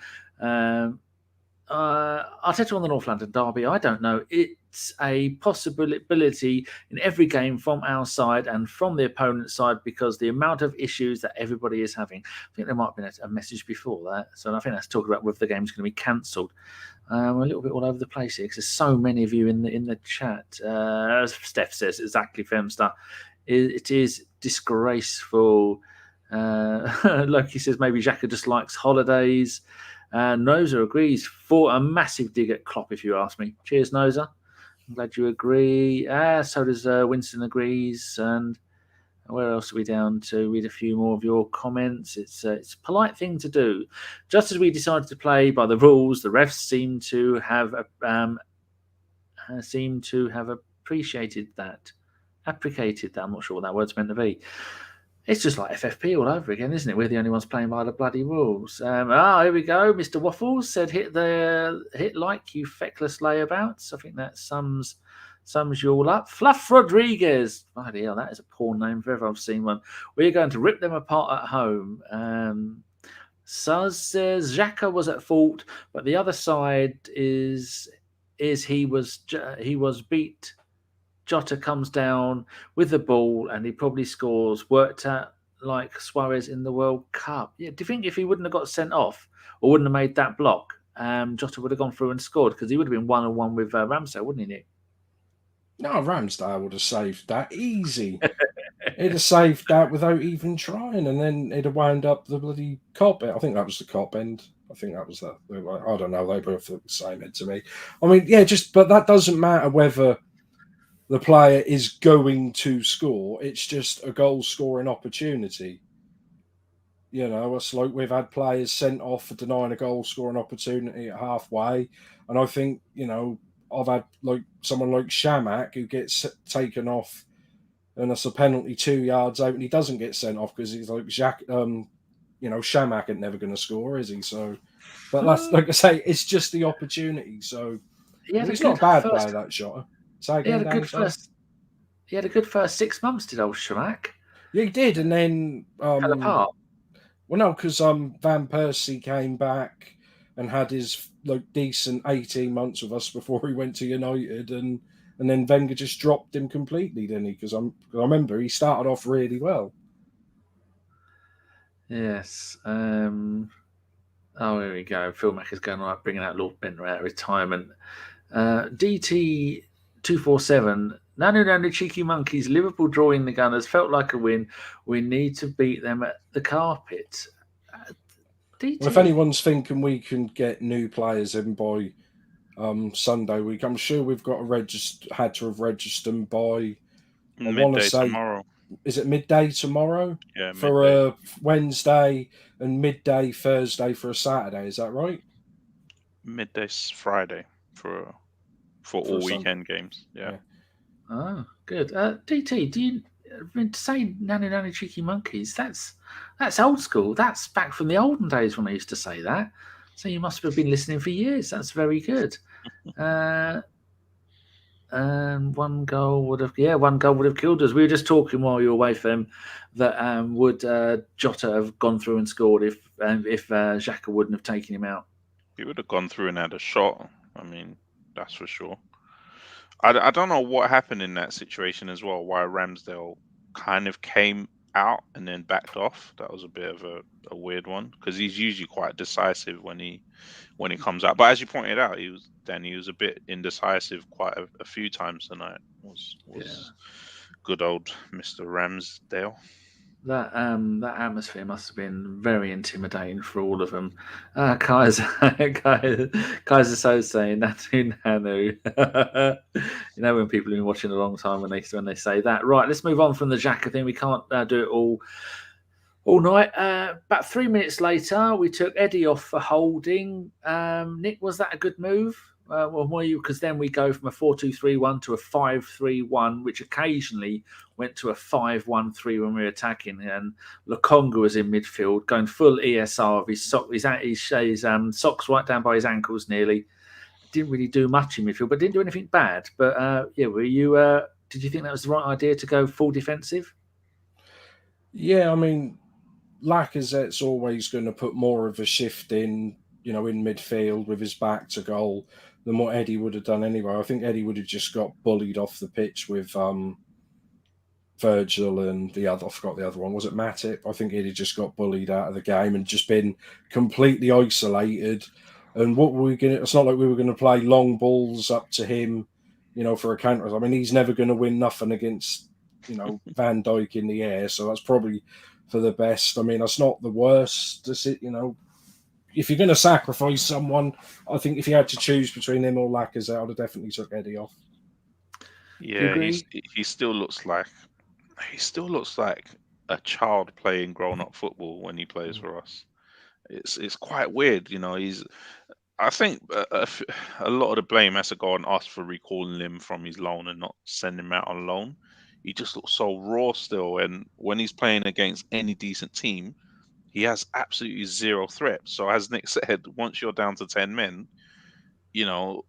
Speaker 1: Arteta on the North London derby. I don't know. It's a possibility in every game from our side and from the opponent's side because the amount of issues that everybody is having. I think there might have been a message before that. So I think that's talking about whether the game's going to be cancelled. We're a little bit all over the place here because there's so many of you in the chat. As Steph says, exactly, Femstar. It is disgraceful. Loki says maybe Xhaka just likes holidays. Noza agrees for a massive dig at Klopp, if you ask me. Cheers, Noza. I'm glad you agree. So does Winston agrees. And where else are we down to? Read a few more of your comments. It's a polite thing to do. Just as we decided to play by the rules, the refs seem to have appreciated that. I'm not sure what that word's meant to be. It's just like FFP all over again, isn't it? We're the only ones playing by the bloody rules. Here we go. Mr. Waffles said, "Hit like, you feckless layabouts." I think that sums you all up. Fluff Rodriguez. Bloody hell, that is a poor name if ever I've seen one. We're going to rip them apart at home. Suz says Xhaka was at fault, but the other side is he was beat. Jota comes down with the ball and he probably scores. Worked at like Soares in the World Cup. Yeah, do you think if he wouldn't have got sent off or wouldn't have made that block, Jota would have gone through and scored? Because he would have been 1-on-1 with Ramsdale, wouldn't he, Nick?
Speaker 3: No, Ramsdale would have saved that easy. He'd have saved that without even trying, and then he'd have wound up the bloody cop. I think that was the cop end. I think that was that. I don't know. They both look the same head to me. I mean, yeah, but that doesn't matter whether the player is going to score. It's just a goal scoring opportunity. You know, it's like we've had players sent off for denying a goal scoring opportunity at halfway. And I think, you know, I've had like someone like Shamak who gets taken off and it's a penalty 2 yards out and he doesn't get sent off because he's like, Shamak ain't never going to score, is he? So, but that's, like I say, it's just the opportunity. So it's not a bad player, that shot.
Speaker 1: He had a good first 6 months, did old Shamak?
Speaker 3: Yeah, he did, and then
Speaker 1: fell apart.
Speaker 3: Well, no, because Van Persie came back and had his like decent 18 months with us before he went to United, and then Wenger just dropped him completely, didn't he? Because I remember he started off really well.
Speaker 1: Yes. Here we go. Phil Mack is going right, bringing out Lord Bender out of retirement. DT247. Nanu, cheeky monkeys. Liverpool drawing the Gunners felt like a win. We need to beat them at the carpet. DT.
Speaker 3: Well, if anyone's thinking we can get new players in by Sunday week, I'm sure we've got had to have registered them by
Speaker 2: midday tomorrow.
Speaker 3: Is it midday tomorrow?
Speaker 2: Yeah,
Speaker 3: for
Speaker 2: midday.
Speaker 3: A Wednesday and midday Thursday for a Saturday. Is that right?
Speaker 2: Midday Friday for all weekend games. Yeah.
Speaker 1: Oh, good. DT, do you say nanny cheeky monkeys? That's old school. That's back from the olden days when I used to say that. So you must have been listening for years. That's very good. One goal would have killed us. We were just talking while you were away from him that would Jota have gone through and scored if Xhaka wouldn't have taken him out?
Speaker 2: He would have gone through and had a shot. I mean, that's for sure. I don't know what happened in that situation as well, why Ramsdale kind of came out and then backed off. That was a bit of a weird one because he's usually quite decisive when he comes out. But as you pointed out, he was a bit indecisive quite a few times tonight. Was good old Mr. Ramsdale. That
Speaker 1: atmosphere must have been very intimidating for all of them. Kaiser so saying Nanu. You know when people have been watching a long time when they say that. Right, let's move on from the Xhaka thing. We can't do it all night. About 3 minutes later, we took Eddie off for holding. Nick, was that a good move? Because then we go from a 4-2-3-1 to a 5-3-1, which occasionally went to a 5-1-3 when we were attacking. And Lokonga was in midfield, going full ESR of his socks right down by his ankles nearly. Didn't really do much in midfield, but didn't do anything bad. But were you? Did you think that was the right idea to go full defensive?
Speaker 3: Yeah, I mean, Lacazette's always going to put more of a shift in midfield with his back to goal than what Eddie would have done anyway. I think Eddie would have just got bullied off the pitch with Virgil and I forgot the other one. Was it Matip? I think Eddie just got bullied out of the game and just been completely isolated. And what were we going to... It's not like we were going to play long balls up to him, for a counter. I mean, he's never going to win nothing against, Van Dijk in the air. So that's probably for the best. I mean, that's not the worst to sit, if you're going to sacrifice someone, I think if you had to choose between him or Lacazette, I would have definitely took Eddie off.
Speaker 2: Yeah, he still looks like a child playing grown-up football when he plays for us. It's quite weird, I think a lot of the blame has to go on us for recalling him from his loan and not sending him out on loan. he just looks so raw still. And when he's playing against any decent team, he has absolutely zero threat. So as Nick said, once you're down to 10 men, you know,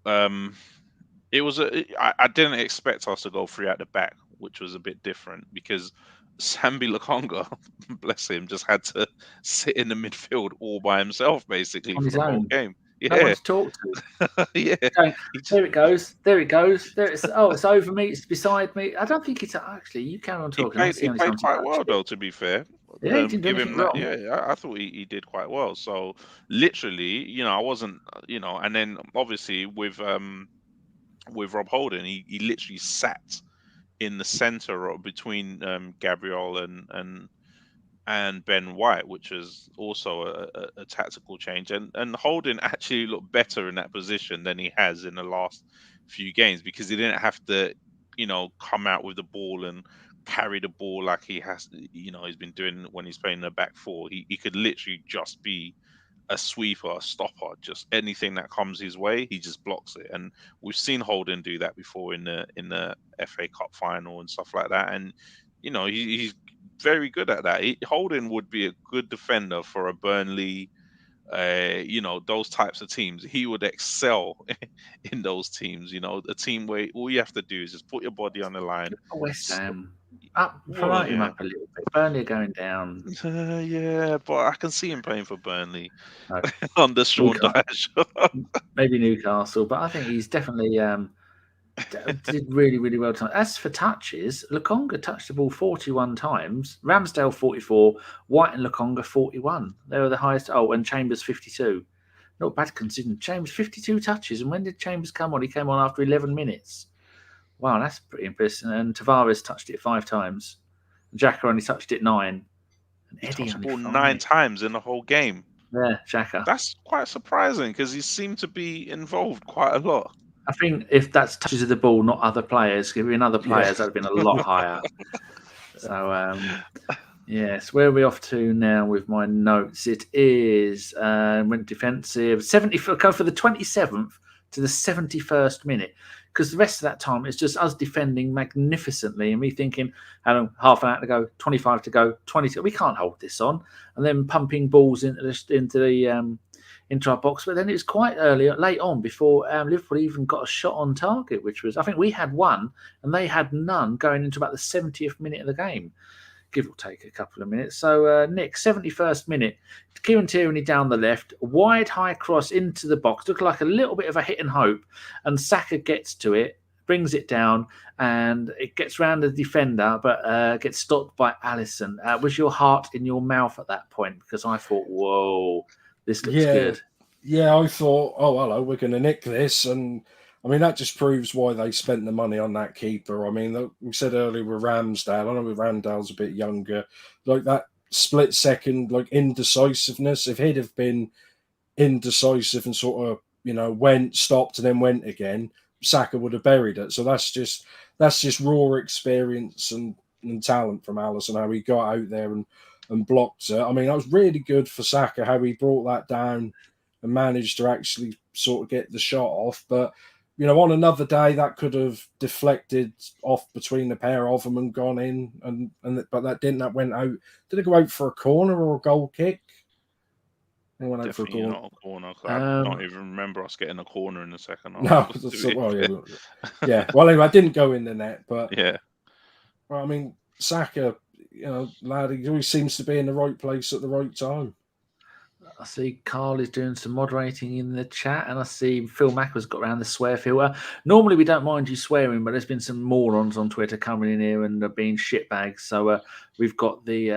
Speaker 2: it was I didn't expect us to go 3 at the back, which was a bit different because Sambi Lokonga, bless him, just had to sit in the midfield all by himself basically
Speaker 1: On
Speaker 2: for
Speaker 1: his
Speaker 2: the whole
Speaker 1: own.
Speaker 2: game.
Speaker 1: No one
Speaker 2: Yeah,
Speaker 1: to talk to.
Speaker 2: yeah.
Speaker 1: Going,
Speaker 2: He just,
Speaker 1: there it goes. There it goes. There it's it's over me. It's beside me. I don't think it's actually. You carry on
Speaker 2: he
Speaker 1: talking. I'll
Speaker 2: played
Speaker 1: see
Speaker 2: he
Speaker 1: how many
Speaker 2: played
Speaker 1: times he
Speaker 2: quite
Speaker 1: touched
Speaker 2: well
Speaker 1: it.
Speaker 2: though, to be fair.
Speaker 1: Yeah, he didn't do
Speaker 2: Give
Speaker 1: anything
Speaker 2: him that.
Speaker 1: wrong.
Speaker 2: Yeah, I thought he did quite well. So literally, you know, I wasn't, you know, and then obviously with Rob Holding, he literally sat in the center between Gabriel and Ben White, which is also a tactical change. And Holding actually looked better in that position than he has in the last few games because he didn't have to, you know, come out with the ball and carry the ball like he has, you know, he's been doing when he's playing the back four. He could literally just be a sweeper, a stopper, just anything that comes his way, he just blocks it. And we've seen Holding do that before in the FA Cup final and stuff like that. And you know, he's very good at that. Holding would be a good defender for a Burnley, you know, those types of teams. He would excel in those teams. You know, a team where all you have to do is just put your body on the line.
Speaker 1: West Ham.
Speaker 2: Well,
Speaker 1: Promote him
Speaker 2: yeah.
Speaker 1: up a little bit. Burnley are going down.
Speaker 2: Yeah, but I can see him playing for Burnley
Speaker 1: No,
Speaker 2: under Sean
Speaker 1: Newcastle.
Speaker 2: Dyche.
Speaker 1: Maybe Newcastle, but I think he's definitely did really, really well tonight. As for touches, Lokonga touched the ball 41 times, Ramsdale 44, White and Lokonga 41. They were the highest. Oh, and Chambers 52. Not bad considering. Chambers 52 touches. And when did Chambers come on? He came on after 11 minutes. Wow, that's pretty impressive. And Tavares touched it 5 times. Xhaka only touched it 9. And
Speaker 2: He
Speaker 1: Eddie
Speaker 2: touched the
Speaker 1: only
Speaker 2: ball
Speaker 1: 5.
Speaker 2: 9 times in the whole game.
Speaker 1: Yeah, Xhaka.
Speaker 2: That's quite surprising because he seemed to be involved quite a lot.
Speaker 1: I think if that's touches of the ball, not other players, if in other players, that would have been a lot higher. So, yes, where are we off to now with my notes? It is went defensive 70 go for the 27th to the 71st minute because the rest of that time it's just us defending magnificently and me thinking, half an hour to go, 25 to go, 20. We can't hold this on, and then pumping balls into our box. But then it was quite late on before Liverpool even got a shot on target, which was, I think we had one and they had none going into about the 70th minute of the game, give or take a couple of minutes. So Nick, 71st minute, Kieran Tierney down the left, wide high cross into the box, looked like a little bit of a hit and hope, and Saka gets to it, brings it down, and it gets round the defender, but gets stopped by Alisson. Was your heart in your mouth at that point? Because I thought, whoa, this looks good.
Speaker 3: Yeah, I thought, oh, hello, we're going to nick this. And, I mean, that just proves why they spent the money on that keeper. I mean, we said earlier with Ramsdale, I know Ramsdale's a bit younger, like that split second, like indecisiveness. If he'd have been indecisive and sort of, you know, stopped and then went again, Saka would have buried it. So that's just raw experience and talent from Alisson, how he got out there and blocked it. I mean, that was really good for Saka, how he brought that down and managed to actually sort of get the shot off. But, you know, on another day, that could have deflected off between the pair of them and gone in. But that didn't. That went out. Did it go out for a corner or a goal kick? It went out for a
Speaker 2: Definitely
Speaker 3: corner.
Speaker 2: not a corner. I don't even remember us getting a corner in the second half.
Speaker 3: No, well, yeah. Well, anyway, I didn't go in the net, but
Speaker 2: yeah.
Speaker 3: Well, I mean, Saka, you know, lad, he always seems to be in the right place at the right time.
Speaker 1: I see Carl is doing some moderating in the chat, and I see Phil Macker's got around the swear filter. Normally, we don't mind you swearing, but there's been some morons on Twitter coming in here and being shitbags. So we've got the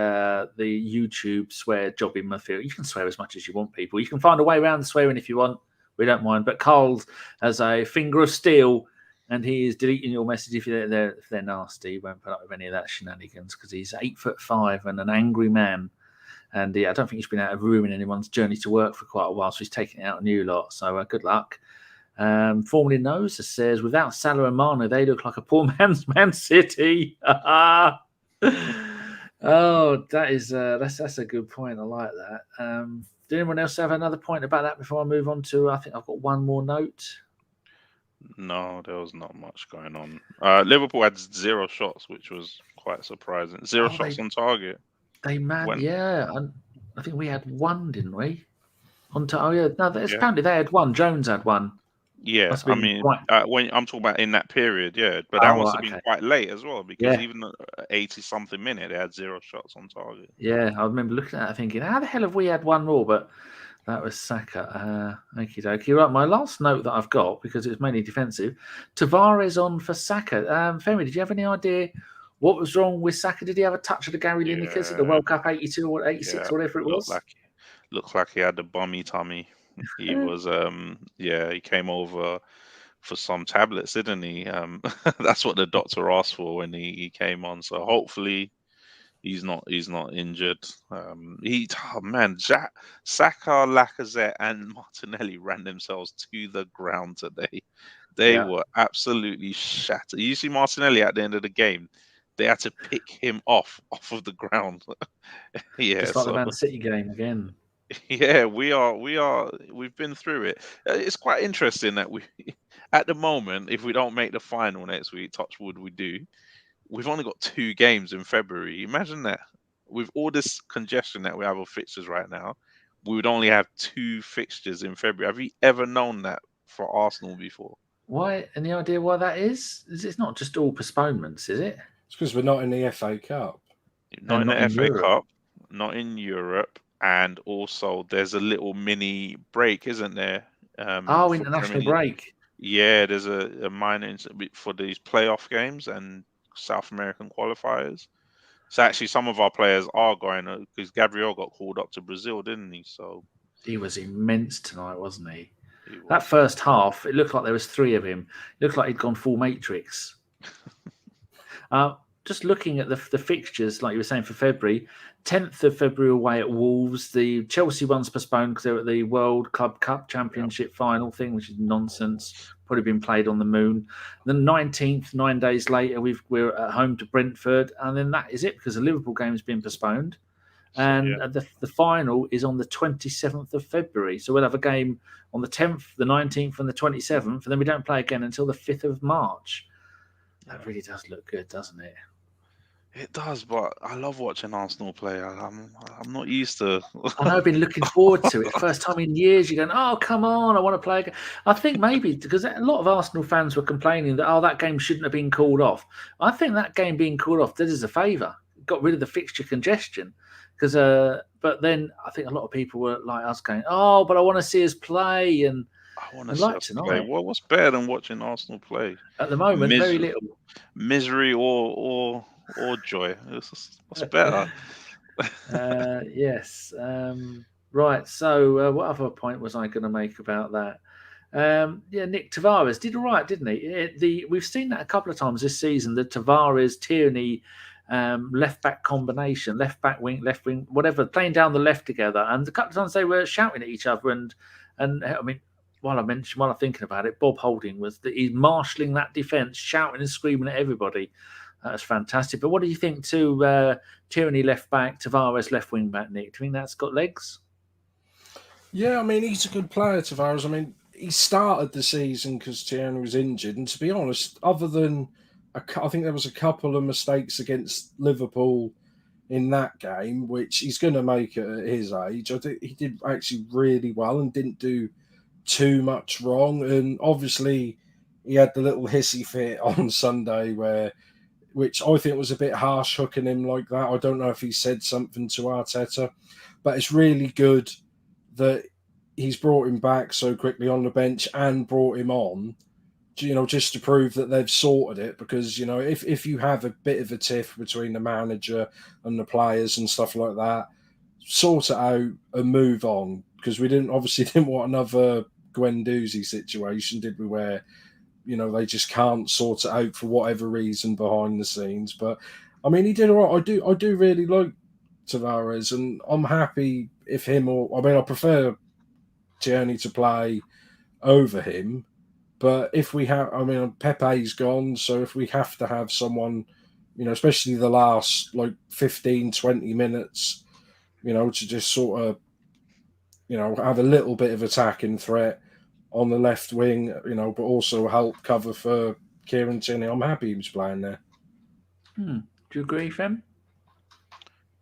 Speaker 1: YouTube swear job in my field. You can swear as much as you want, people. You can find a way around the swearing if you want. We don't mind. But Carl has a finger of steel, and he is deleting your message if they're nasty. He won't put up with any of that shenanigans because he's 8'5" and an angry man. And I don't think he's been out of ruining anyone's journey to work for quite a while, so he's taking it out a new lot. So good luck. Formerly Nose says, without Salah and Mane, they look like a poor man's Man City. Oh, that's a good point. I like that. Did anyone else have another point about that before I move on to? I think I've got one more note.
Speaker 2: No, there was not much going on. Liverpool had 0 shots, which was quite surprising. 0
Speaker 1: Oh,
Speaker 2: shots on target. When
Speaker 1: I think we had one, didn't we? Oh yeah, no,
Speaker 2: yeah,
Speaker 1: apparently they had one. Jones had one.
Speaker 2: yeah.
Speaker 1: Must have
Speaker 2: I
Speaker 1: been
Speaker 2: mean,
Speaker 1: quite.
Speaker 2: when I'm talking about in that period, yeah, but that
Speaker 1: Oh,
Speaker 2: must
Speaker 1: right,
Speaker 2: have been
Speaker 1: okay.
Speaker 2: quite late as well because
Speaker 1: Yeah,
Speaker 2: even 80-something minute they had 0 shots on target.
Speaker 1: yeah. I remember looking at that thinking, how the hell have we had one more? But that was Saka. Okie dokie. Right, my last note that I've got, because it's mainly defensive, Tavares on for Saka. Femi, did you have any idea what was wrong with Saka? Did he have a touch of the Gary Linekers at the
Speaker 2: Yeah,
Speaker 1: World Cup 82 or 86
Speaker 2: yeah.
Speaker 1: or whatever it was?
Speaker 2: Looked like he had the bummy tummy. He was he came over for some tablets, didn't he? That's what the doctor asked for when he came on. So hopefully he's not injured. Saka, Lacazette, and Martinelli ran themselves to the ground today. They
Speaker 1: Yeah,
Speaker 2: were absolutely shattered. You see Martinelli at the end of the game, they had to pick him off of the ground. Yeah,
Speaker 1: just like the
Speaker 2: so
Speaker 1: Man City game again.
Speaker 2: yeah, we've been through it. It's quite interesting that we at the moment, if we don't make the final next week, touch wood, we do. We've only got 2 games in February. Imagine that. With all this congestion that we have of fixtures right now, we would only have 2 fixtures in February. Have you ever known that for Arsenal before?
Speaker 1: Why? Any idea why that is? It's not just all postponements, is it?
Speaker 3: It's because we're not in the FA Cup.
Speaker 2: Not in
Speaker 1: Not
Speaker 2: the
Speaker 1: in
Speaker 2: FA
Speaker 1: Europe.
Speaker 2: Cup, not in Europe, and also there's a little mini break, isn't there? For
Speaker 1: International
Speaker 2: Premier League.
Speaker 1: break.
Speaker 2: Yeah, there's a minor for these playoff games and South American qualifiers. So actually, some of our players are going because Gabriel got called up to Brazil, didn't he? So
Speaker 1: He was immense tonight, wasn't he?
Speaker 2: he
Speaker 1: That
Speaker 2: was.
Speaker 1: first half, it looked like there was 3 of him. It looked like he'd gone full Matrix. Just looking at the fixtures, like you were saying, for February, 10th of February away at Wolves. The Chelsea one's postponed because they're at the World Club Cup Championship final thing, which is nonsense. Probably been played on the moon. Then 19th, 9 days later, we're at home to Brentford, and then that is it because the Liverpool game's been postponed. And the final is on the 27th of February. So we'll have a game on the 10th, the 19th, and the 27th, and then we don't play again until the 5th of March. That really does look good, doesn't it?
Speaker 2: It does, but I love watching Arsenal play. I'm not used to.
Speaker 1: I know I've been looking forward to it. First time in years, you're going, oh, come on, I want to play again. I think maybe because a lot of Arsenal fans were complaining that, that game shouldn't have been called off. I think that game being called off did us a favour. Got rid of the fixture congestion. But then I think a lot of people were like us going, oh, but I want to see us play. And
Speaker 2: I want to see us play. Well, what's better than watching Arsenal play?
Speaker 1: At the moment, very little.
Speaker 2: Misery or joy. What's better?
Speaker 1: Yes. Right. So, what other point was I going to make about that? Nick Tavares did all right, didn't he? We've seen that a couple of times this season. The Tavares Tierney left back combination, left back wing, left wing, whatever, playing down the left together. And a couple of times they were shouting at each other. And I mean, while I'm thinking about it, Bob Holding he's marshalling that defence, shouting and screaming at everybody. That's fantastic. But what do you think to Tierney left back, Tavares left wing back, Nick? Do you think that's got legs?
Speaker 3: Yeah, I mean, he's a good player, Tavares. I mean, he started the season because Tierney was injured. And to be honest, other than, I think there was a couple of mistakes against Liverpool in that game, which he's going to make at his age. I think he did actually really well and didn't do too much wrong. And obviously, he had the little hissy fit on Sunday which I think was a bit harsh, hooking him like that. I don't know if he said something to Arteta, but it's really good that he's brought him back so quickly on the bench and brought him on, just to prove that they've sorted it. Because, if you have a bit of a tiff between the manager and the players and stuff like that, sort it out and move on. Because we didn't want another Guendouzi situation, did we, where they just can't sort it out for whatever reason behind the scenes. But I mean, he did all right. I do really like Tavares, and I'm happy if him I prefer Tierney to play over him. But if we have, Pepe's gone, so if we have to have someone, especially the last 15, 20 minutes, to just sort of, have a little bit of attacking threat, on the left wing, but also help cover for Kieran Tierney. I'm happy he was playing there.
Speaker 1: Do you agree, Fem?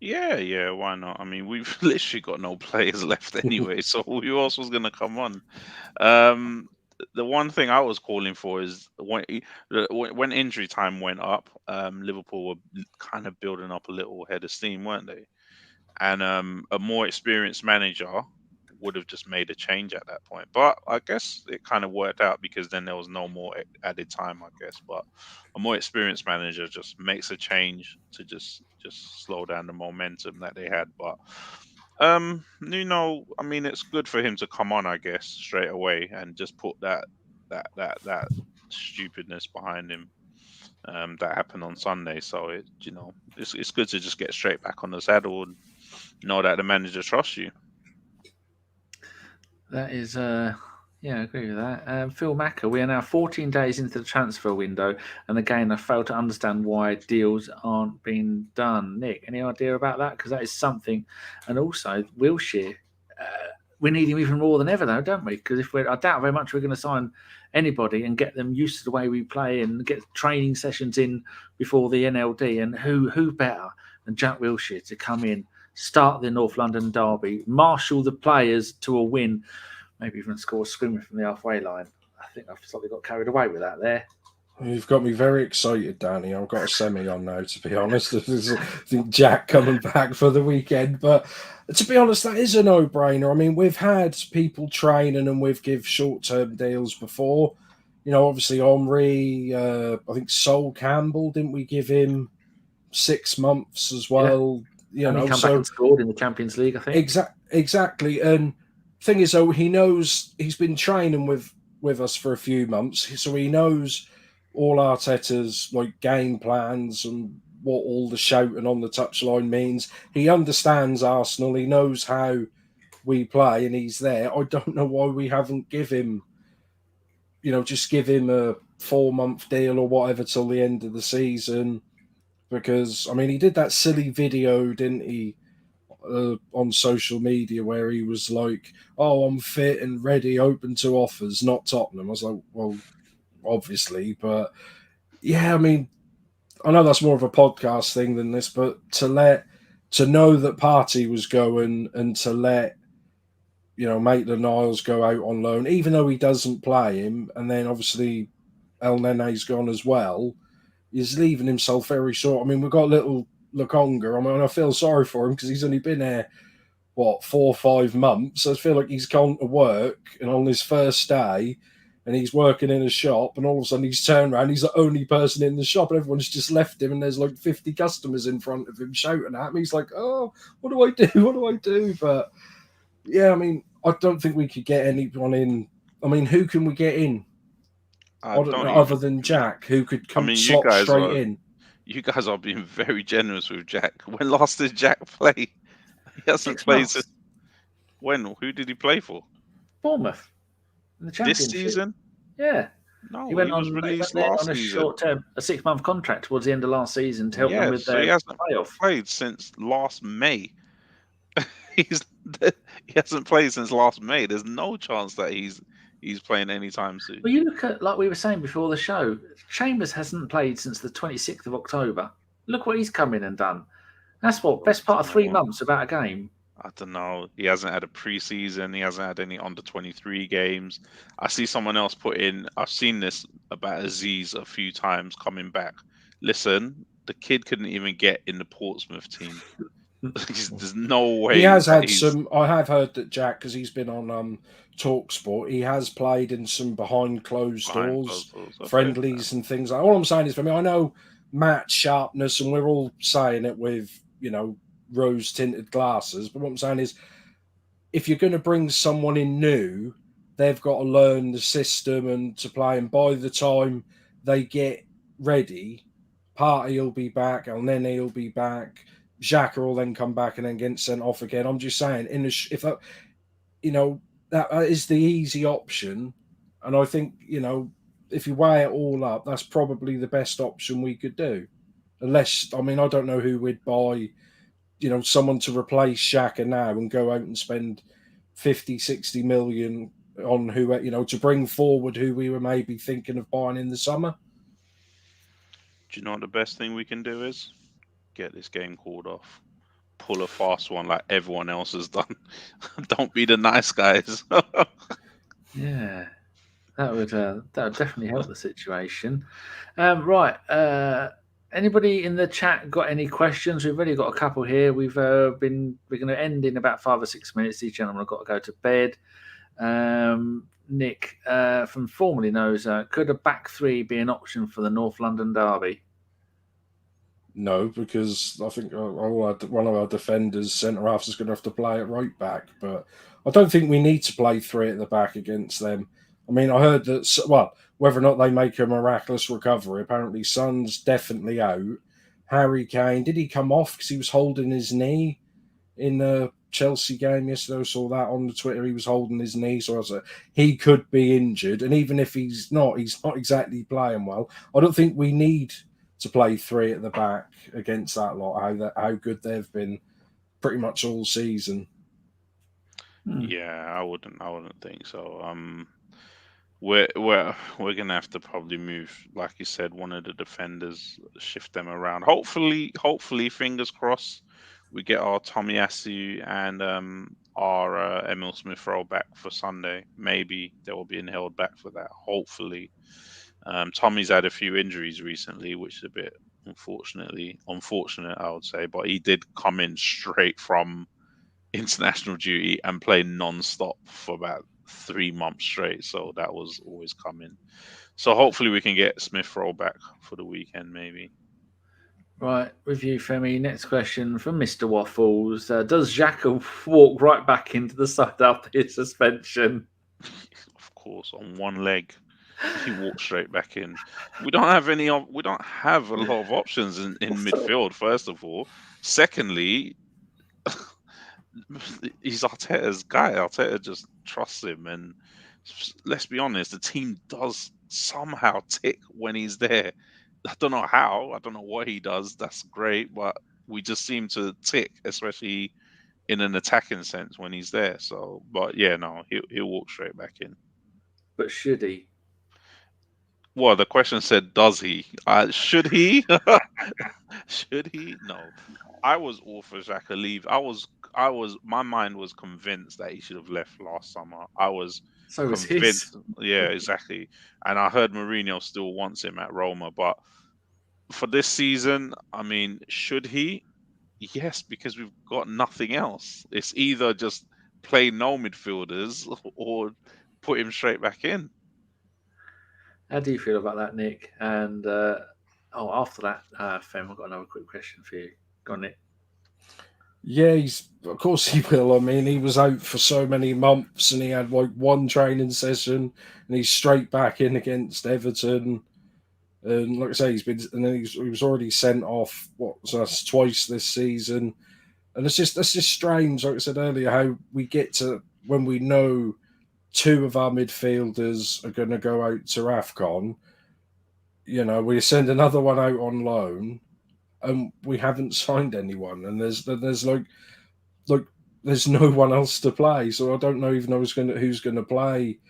Speaker 2: Yeah, why not? I mean, we've literally got no players left anyway, so who else was going to come on? The one thing I was calling for is when injury time went up, Liverpool were kind of building up a little head of steam, weren't they? And a more experienced manager would have just made a change at that point. But I guess it kind of worked out because then there was no more added time, I guess. But a more experienced manager just makes a change to just slow down the momentum that they had. But Nuno, I mean, it's good for him to come on, I guess, straight away and just put that stupidness behind him. That happened on Sunday, so it's good to just get straight back on the saddle and know that the manager trusts you.
Speaker 1: That is, I agree with that. Phil Macker, we are now 14 days into the transfer window, and again, I fail to understand why deals aren't being done. Nick, any idea about that? Because that is something. And also, Wilshere, we need him even more than ever, though, don't we? Because I doubt very much we're going to sign anybody and get them used to the way we play and get training sessions in before the NLD. And who better than Jack Wilshere to come in, start the North London derby, marshal the players to a win, maybe even score a screamer from the halfway line. I think I've slightly got carried away with that there.
Speaker 3: You've got me very excited, Danny. I've got a semi on now, to be honest. I think Jack coming back for the weekend. But to be honest, that is a no-brainer. I mean, we've had people training and we've give short-term deals before. Obviously Henry, I think Sol Campbell, didn't we give him 6 months as well?
Speaker 1: Yeah. And he come back and scored in the Champions League, I think.
Speaker 3: Exactly. And thing is, though, he knows he's been training with us for a few months, so he knows all Arteta's game plans and what all the shouting on the touchline means. He understands Arsenal. He knows how we play, and he's there. I don't know why we haven't give him, just give him a 4-month deal or whatever till the end of the season. Because, I mean, he did that silly video, didn't he, on social media where he was like, oh, I'm fit and ready, open to offers, not Tottenham. I was like, well, obviously. But, yeah, I mean, I know that's more of a podcast thing than this, but to know that Partey was going and to let, Maitland-Niles go out on loan, even though he doesn't play him, and then obviously El Nene's gone as well, he's leaving himself very short. I mean, we've got little Lokonga. I mean, I feel sorry for him because he's only been there, 4 or 5 months. I feel like he's gone to work and on his first day and he's working in a shop and all of a sudden he's turned around, he's the only person in the shop and everyone's just left him and there's 50 customers in front of him shouting at him. He's like, oh, what do I do? What do I do? But, yeah, I mean, I don't think we could get anyone in. I mean, who can we get in? I don't know, other than Jack, who could slot straight in.
Speaker 2: You guys are being very generous with Jack. When last did Jack play? He hasn't played since. When? Who did he play for?
Speaker 1: Bournemouth. In the Championship.
Speaker 2: This season?
Speaker 1: Yeah.
Speaker 2: No,
Speaker 1: he went
Speaker 2: was released last
Speaker 1: on a
Speaker 2: season.
Speaker 1: Short-term, a 6-month contract towards the end of last season to help them with their
Speaker 2: he hasn't
Speaker 1: playoff.
Speaker 2: Played since last May. He hasn't played since last May. There's no chance that he's playing anytime soon.
Speaker 1: Well, you look at, like we were saying before the show, Chambers hasn't played since the 26th of October. Look what he's come in and done. That's best part of 3 months without a game.
Speaker 2: I don't know. He hasn't had a preseason. He hasn't had any under 23 games. I see someone else put in. I've seen this about Aziz a few times coming back. Listen, the kid couldn't even get in the Portsmouth team. There's no way.
Speaker 3: He has had some. I have heard that Jack, because he's been on TalkSport, he has played in some behind closed doors friendlies and things like. All I'm saying is, for me, I know match sharpness, and we're all saying it with rose tinted glasses. But what I'm saying is, if you're going to bring someone in new, they've got to learn the system and to play. And by the time they get ready, Partey will be back, El Nene will be back. Xhaka will then come back and then get sent off again. I'm just saying, that is the easy option, and I think if you weigh it all up, that's probably the best option we could do. Unless, I mean, I don't know who we'd buy, someone to replace Xhaka now and go out and spend 50, 60 million on who, to bring forward who we were maybe thinking of buying in the summer.
Speaker 2: Do you know what the best thing we can do is? Get this game called off. Pull a fast one like everyone else has done. Don't be the nice guys.
Speaker 1: Yeah, that would definitely help the situation. Right. Anybody in the chat got any questions? We've already got a couple here. We're going to end in about 5 or 6 minutes. These gentlemen have got to go to bed. Nick from formerly knows, could a back three be an option for the North London derby?
Speaker 3: No, because I think one of our defenders, centre halves, is going to have to play at right back. But I don't think we need to play three at the back against them. I mean, I heard that, whether or not they make a miraculous recovery, apparently Son's definitely out. Harry Kane, did he come off because he was holding his knee in the Chelsea game yesterday? I saw that on the Twitter. He was holding his knee, so I was like, he could be injured. And even if he's not exactly playing well. I don't think we need to play three at the back against that lot, how good they've been pretty much all season.
Speaker 2: Yeah, I wouldn't think so. We're gonna have to probably move, like you said, one of the defenders, shift them around. Hopefully, fingers crossed, we get our Tomiyasu and our Emile Smith Rowe back for Sunday. Maybe they will be held back for that. Hopefully. Tommy's had a few injuries recently, which is a bit unfortunate, I would say. But he did come in straight from international duty and play non-stop for about 3 months straight. So that was always coming. So hopefully we can get Smith Rowe back for the weekend, maybe.
Speaker 1: Right, with you, Femi. Next question from Mr. Waffles. Does Xhaka walk right back into the side after his suspension?
Speaker 2: Of course, on one leg. He walked straight back in. We don't have a lot of options in midfield, first of all. Secondly, he's Arteta's guy. Arteta just trusts him, and let's be honest, the team does somehow tick when he's there. I don't know how. I don't know what he does. That's great, but we just seem to tick, especially in an attacking sense when he's there. So, but yeah, no, he'll walk straight back in.
Speaker 1: But should he?
Speaker 2: Well, the question said, does he? Should he? Should he? No. I was all for Xhaka leave. My mind was convinced that he should have left last summer. I was convinced. Yeah, exactly. And I heard Mourinho still wants him at Roma, but for this season, I mean, should he? Yes, because we've got nothing else. It's either just play no midfielders or put him straight back in.
Speaker 1: How do you feel about that, Nick? And after that, Fem, I've got another quick question for you. Go on, Nick.
Speaker 3: Yeah, of course he will. I mean, he was out for so many months and he had like one training session and he's straight back in against Everton. And like I say, he was already sent off twice this season. And that's just strange, like I said earlier, how we get to when we know two of our midfielders are going to go out to AFCON. We send another one out on loan, and we haven't signed anyone. And there's no one else to play. So I don't know even who's going to play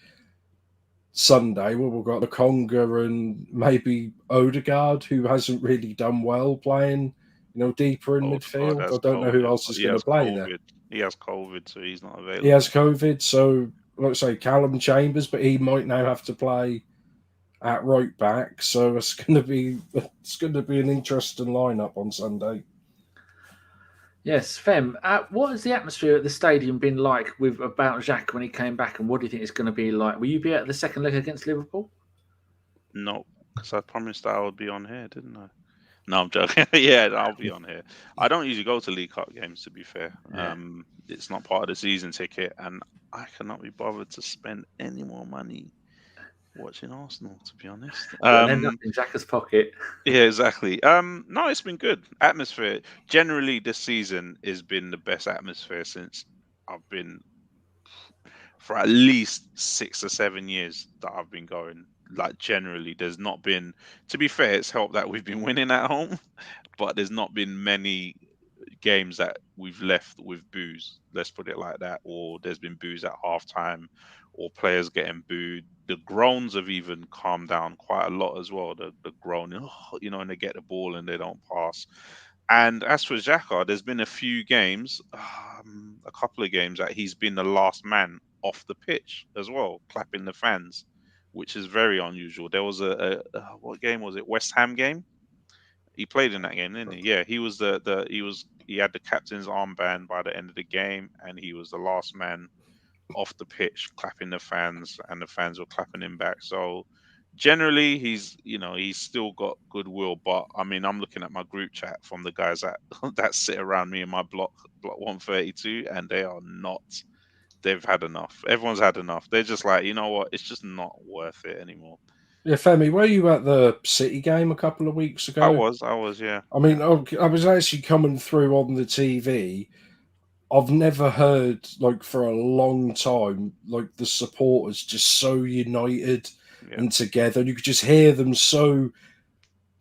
Speaker 3: Sunday. Well, we've got Lokonga and maybe Odegaard, who hasn't really done well playing, deeper in midfield. I don't know who else is going to play there.
Speaker 2: He has COVID, so he's not available.
Speaker 3: He has COVID, so let's say Calum Chambers, but he might now have to play at right back. So it's going to be an interesting lineup on Sunday.
Speaker 1: Yes, Fem. What has the atmosphere at the stadium been like about Xhaka when he came back, and what do you think it's going to be like? Will you be at the second leg against Liverpool?
Speaker 2: No, because I promised that I would be on here, didn't I? No, I'm joking. Yeah, I'll be on here. I don't usually go to League Cup games, to be fair. Yeah. It's not part of the season ticket, and I cannot be bothered to spend any more money watching Arsenal, to be honest.
Speaker 1: End up in Xhaka's pocket.
Speaker 2: Yeah, exactly. No, it's been good. Atmosphere. Generally, this season has been the best atmosphere since I've been for at least 6 or 7 years that I've been going. Like, generally, there's not been, to be fair, it's helped that we've been winning at home, but there's not been many games that we've left with boos, let's put it like that, or there's been boos at halftime or players getting booed. The groans have even calmed down quite a lot as well. The groan, and they get the ball and they don't pass. And as for Xhaka, there's been a few games, a couple of games that he's been the last man off the pitch as well, clapping the fans, which is very unusual. There was what game was it? West Ham game. He played in that game, didn't he? Yeah, he was he had the captain's armband by the end of the game, and he was the last man off the pitch clapping the fans, and the fans were clapping him back. So generally he's still got goodwill, but I mean, I'm looking at my group chat from the guys that that sit around me in my block 132, and they've had enough. Everyone's had enough. They're just like, you know what, it's just not worth it anymore.
Speaker 3: Yeah, Femi, were you at the City game a couple of weeks ago?
Speaker 2: I was, yeah.
Speaker 3: I mean, I was actually coming through on the TV. I've never heard, like, for a long time, like, the supporters just so united and together. You could just hear them so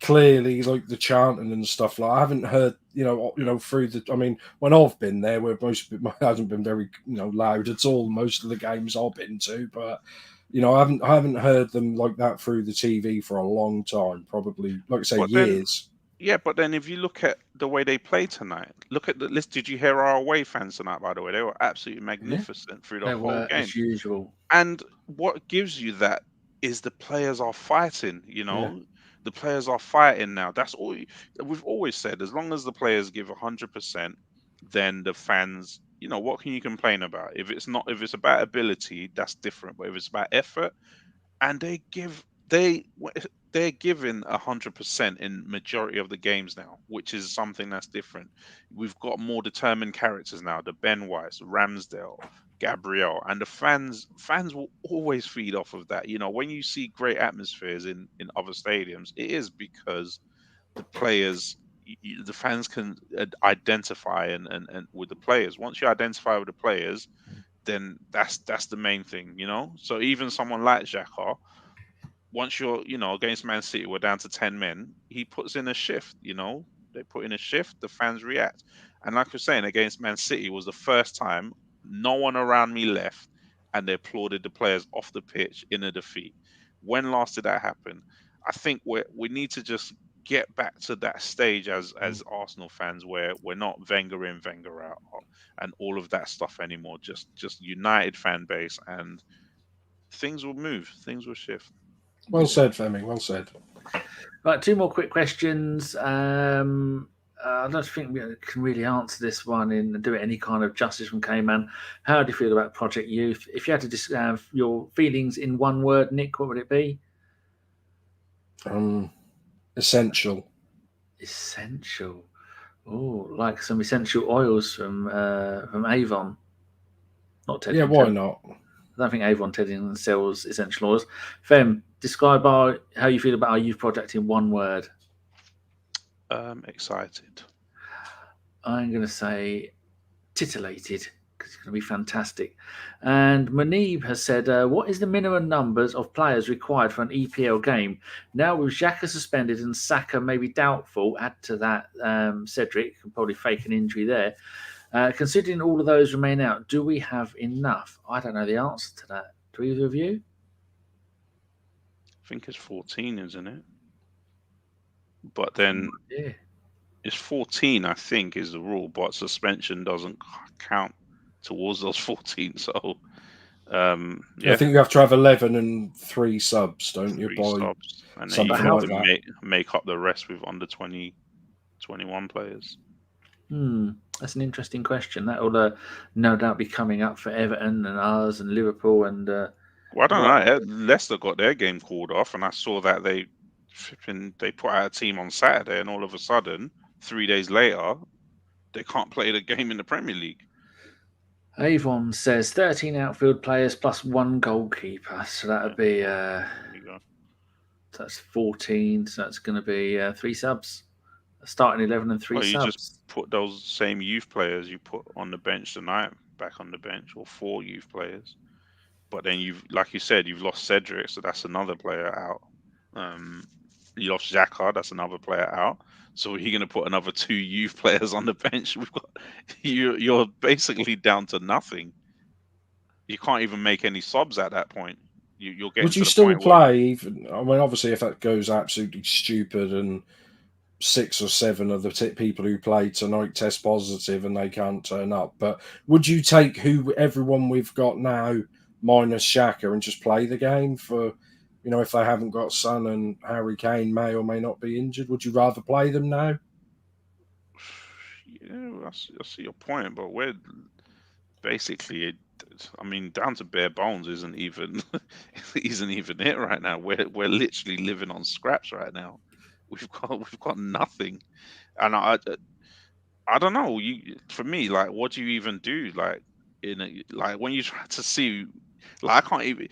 Speaker 3: clearly, like the chanting and stuff. Like, I haven't heard, through the. I mean, when I've been there, where most of it hasn't been very, loud at all. Most of the games I've been to, but I haven't heard them like that through the TV for a long time. Probably, like I say, years.
Speaker 2: Yeah, but then if you look at the way they played tonight, look at the list. Did you hear our away fans tonight? By the way, they were absolutely magnificent through the whole game,
Speaker 1: as usual.
Speaker 2: And what gives you that is the players are fighting. The players are fighting now. That's all we've always said. As long as the players give 100%, then the fans, what can you complain about? If it's about ability, that's different. But if it's about effort, and they're giving 100% in majority of the games now, which is something that's different. We've got more determined characters now. The Ben Whites, Ramsdale, Gabriel, and the fans will always feed off of that. When you see great atmospheres in other stadiums, it is because the players, the fans can identify and with the players. Once you identify with the players, then that's the main thing. So even someone like Xhaka, once you're, against Man City, we're down to 10 men. He puts in a shift, they put in a shift, the fans react. And like we're saying, against Man City was the first time no one around me left and they applauded the players off the pitch in a defeat. When last did that happen? I think we need to just get back to that stage as Arsenal fans where we're not Wenger in, Wenger out and all of that stuff anymore. Just united fan base, and things will move, things will shift.
Speaker 3: Well said, Femi. Well said.
Speaker 1: Right, two more quick questions. I don't think we can really answer this one and do it any kind of justice from K-Man. How do you feel about Project Youth? If you had to describe your feelings in one word, Nick, what would it be?
Speaker 3: Essential.
Speaker 1: Essential. Oh, like some essential oils from Avon. Not Ted.
Speaker 3: Yeah, why not?
Speaker 1: I don't think Avon Teddington sells essential oils. Fem, describe how you feel about our youth project in one word.
Speaker 2: Excited.
Speaker 1: I'm going to say titillated, because it's going to be fantastic. And Manib has said, what is the minimum numbers of players required for an EPL game? Now with Xhaka suspended and Saka maybe doubtful, add to that Cedric, can probably fake an injury there. Considering all of those remain out, do we have enough? I don't know the answer to that. Do either of you?
Speaker 2: I think it's 14, isn't it? But then it's 14, I think, is the rule, but suspension doesn't count towards those 14. So,
Speaker 3: I think you have to have 11 and 3 subs, don't you?
Speaker 2: Subs. And then you have to make up the rest with under 20, 21 players.
Speaker 1: That's an interesting question. That will no doubt be coming up for Everton and ours and Liverpool and.
Speaker 2: Well, I don't know. Leicester got their game called off, and I saw that they put out a team on Saturday, and all of a sudden, 3 days later, they can't play the game in the Premier League.
Speaker 1: Avon says 13 outfield players plus 1 goalkeeper, so that would be. That's 14. So that's going to be 3 subs. Starting 11 and 3 subs.
Speaker 2: You just put those same youth players you put on the bench tonight back on the bench, or 4 youth players. But then like you said, you've lost Cedric, so that's another player out. You lost Xhaka, that's another player out. So you're going to put another 2 youth players on the bench. You're basically down to nothing. you can't even make any subs at that point. You're getting.
Speaker 3: Would you
Speaker 2: to the
Speaker 3: still
Speaker 2: point where
Speaker 3: play? Even I mean, obviously, if that goes absolutely stupid and 6 or 7 of the people who play tonight test positive and they can't turn up, but would you take everyone we've got now minus Xhaka and just play the game for, if they haven't got Son and Harry Kane may or may not be injured? Would you rather play them now?
Speaker 2: Yeah, I see your point, but we're basically, down to bare bones isn't even it right now. We're literally living on scraps right now. We've got nothing, and I don't know. For me, like, what do you even do? Like, when you try to see, like, I can't even,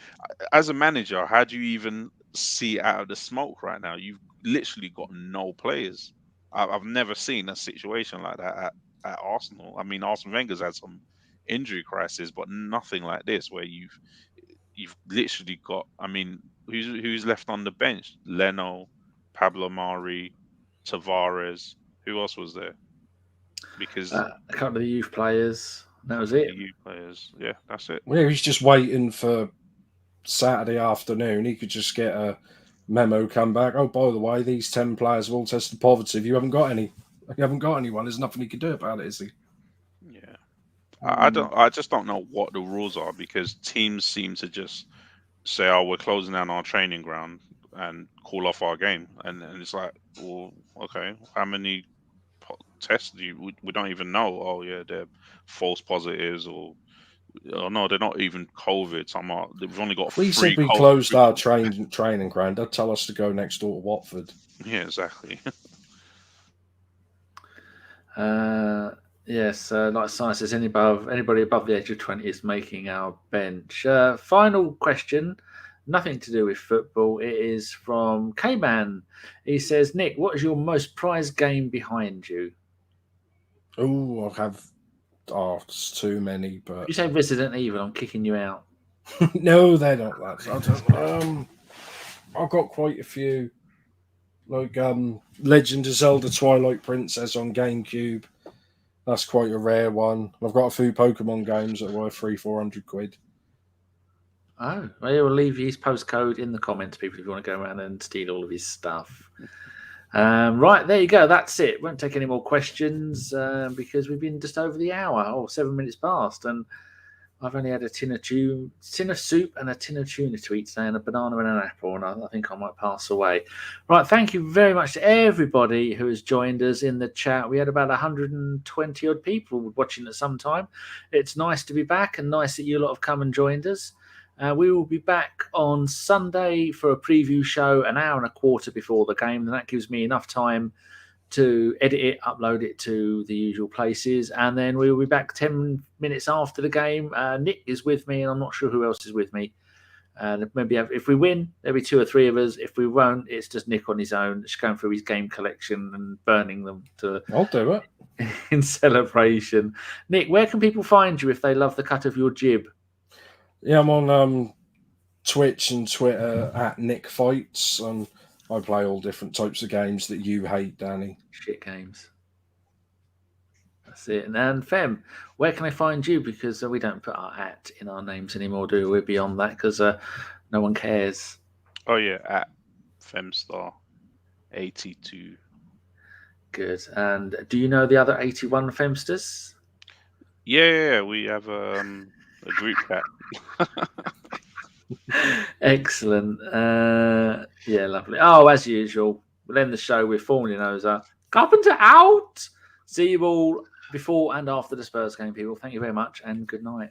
Speaker 2: as a manager, how do you even see out of the smoke right now? You've literally got no players. I've never seen a situation like that at Arsenal. I mean, Arsene Wenger's had some injury crisis, but nothing like this where you've literally got. I mean, who's left on the bench? Leno, Pablo Mari, Tavares. Who else was there? Because
Speaker 1: a couple of the youth players. That was it.
Speaker 2: The youth players, yeah, that's it.
Speaker 3: Well, he's just waiting for Saturday afternoon. He could just get a memo come back. Oh, by the way, these 10 players have all tested positive. You haven't got any. You haven't got anyone. There's nothing he can do about it, is he?
Speaker 2: Yeah, I just don't know what the rules are, because teams seem to just say, "Oh, we're closing down our training ground," and call off our game, and it's like, well, okay, how many tests do you? We don't even know. Oh yeah, they're false positives, or no, they're not even COVID. Some are. We've only got.
Speaker 3: If we
Speaker 2: three
Speaker 3: said we
Speaker 2: COVID
Speaker 3: closed our training ground, they'd tell us to go next door to Watford.
Speaker 2: Yeah, exactly.
Speaker 1: Yes, like Science says, anybody above the age of 20 is making our bench. Final question, nothing to do with football. It is from K-Man. He says, Nick, what is your most prized game behind you?
Speaker 3: Oh, it's too many. But
Speaker 1: If you say Resident Evil, I'm kicking you out.
Speaker 3: No, they're not that. I've got quite a few, like Legend of Zelda Twilight Princess on GameCube. That's quite a rare one. I've got a few Pokemon games that are worth £300-400.
Speaker 1: Oh, well, we'll leave his postcode in the comments, people, if you want to go around and steal all of his stuff. Right, there you go. That's it. Won't take any more questions because we've been just over the hour, 7 minutes past, and I've only had a tin of soup and a tin of tuna to eat today, and a banana and an apple, and I think I might pass away. Right, thank you very much to everybody who has joined us in the chat. We had about 120 odd people watching at some time. It's nice to be back, and nice that you lot have come and joined us. We will be back on Sunday for a preview show an hour and a quarter before the game, and that gives me enough time to edit it, upload it to the usual places, and then we will be back 10 minutes after the game. Nick is with me, and I'm not sure who else is with me. And maybe if we win, there'll be 2 or 3 of us. If we won't, it's just Nick on his own, just going through his game collection and burning them
Speaker 3: I'll do it
Speaker 1: in celebration. Nick, where can people find you if they love the cut of your jib?
Speaker 3: Yeah, I'm on Twitch and Twitter at Nick Fights, and I play all different types of games that you hate, Danny.
Speaker 1: Shit games. That's it. And Fem, where can I find you? Because we don't put our at in our names anymore, do we? We're beyond that because no one cares.
Speaker 2: Oh yeah, at Femstar82.
Speaker 1: Good. And do you know the other 81 Femsters?
Speaker 2: Yeah, we have a group chat.
Speaker 1: Excellent. Yeah, lovely. Oh, as usual, we'll end the show with formally knows Carpenter out. See you all before and after the Spurs game, people. Thank you very much and good night.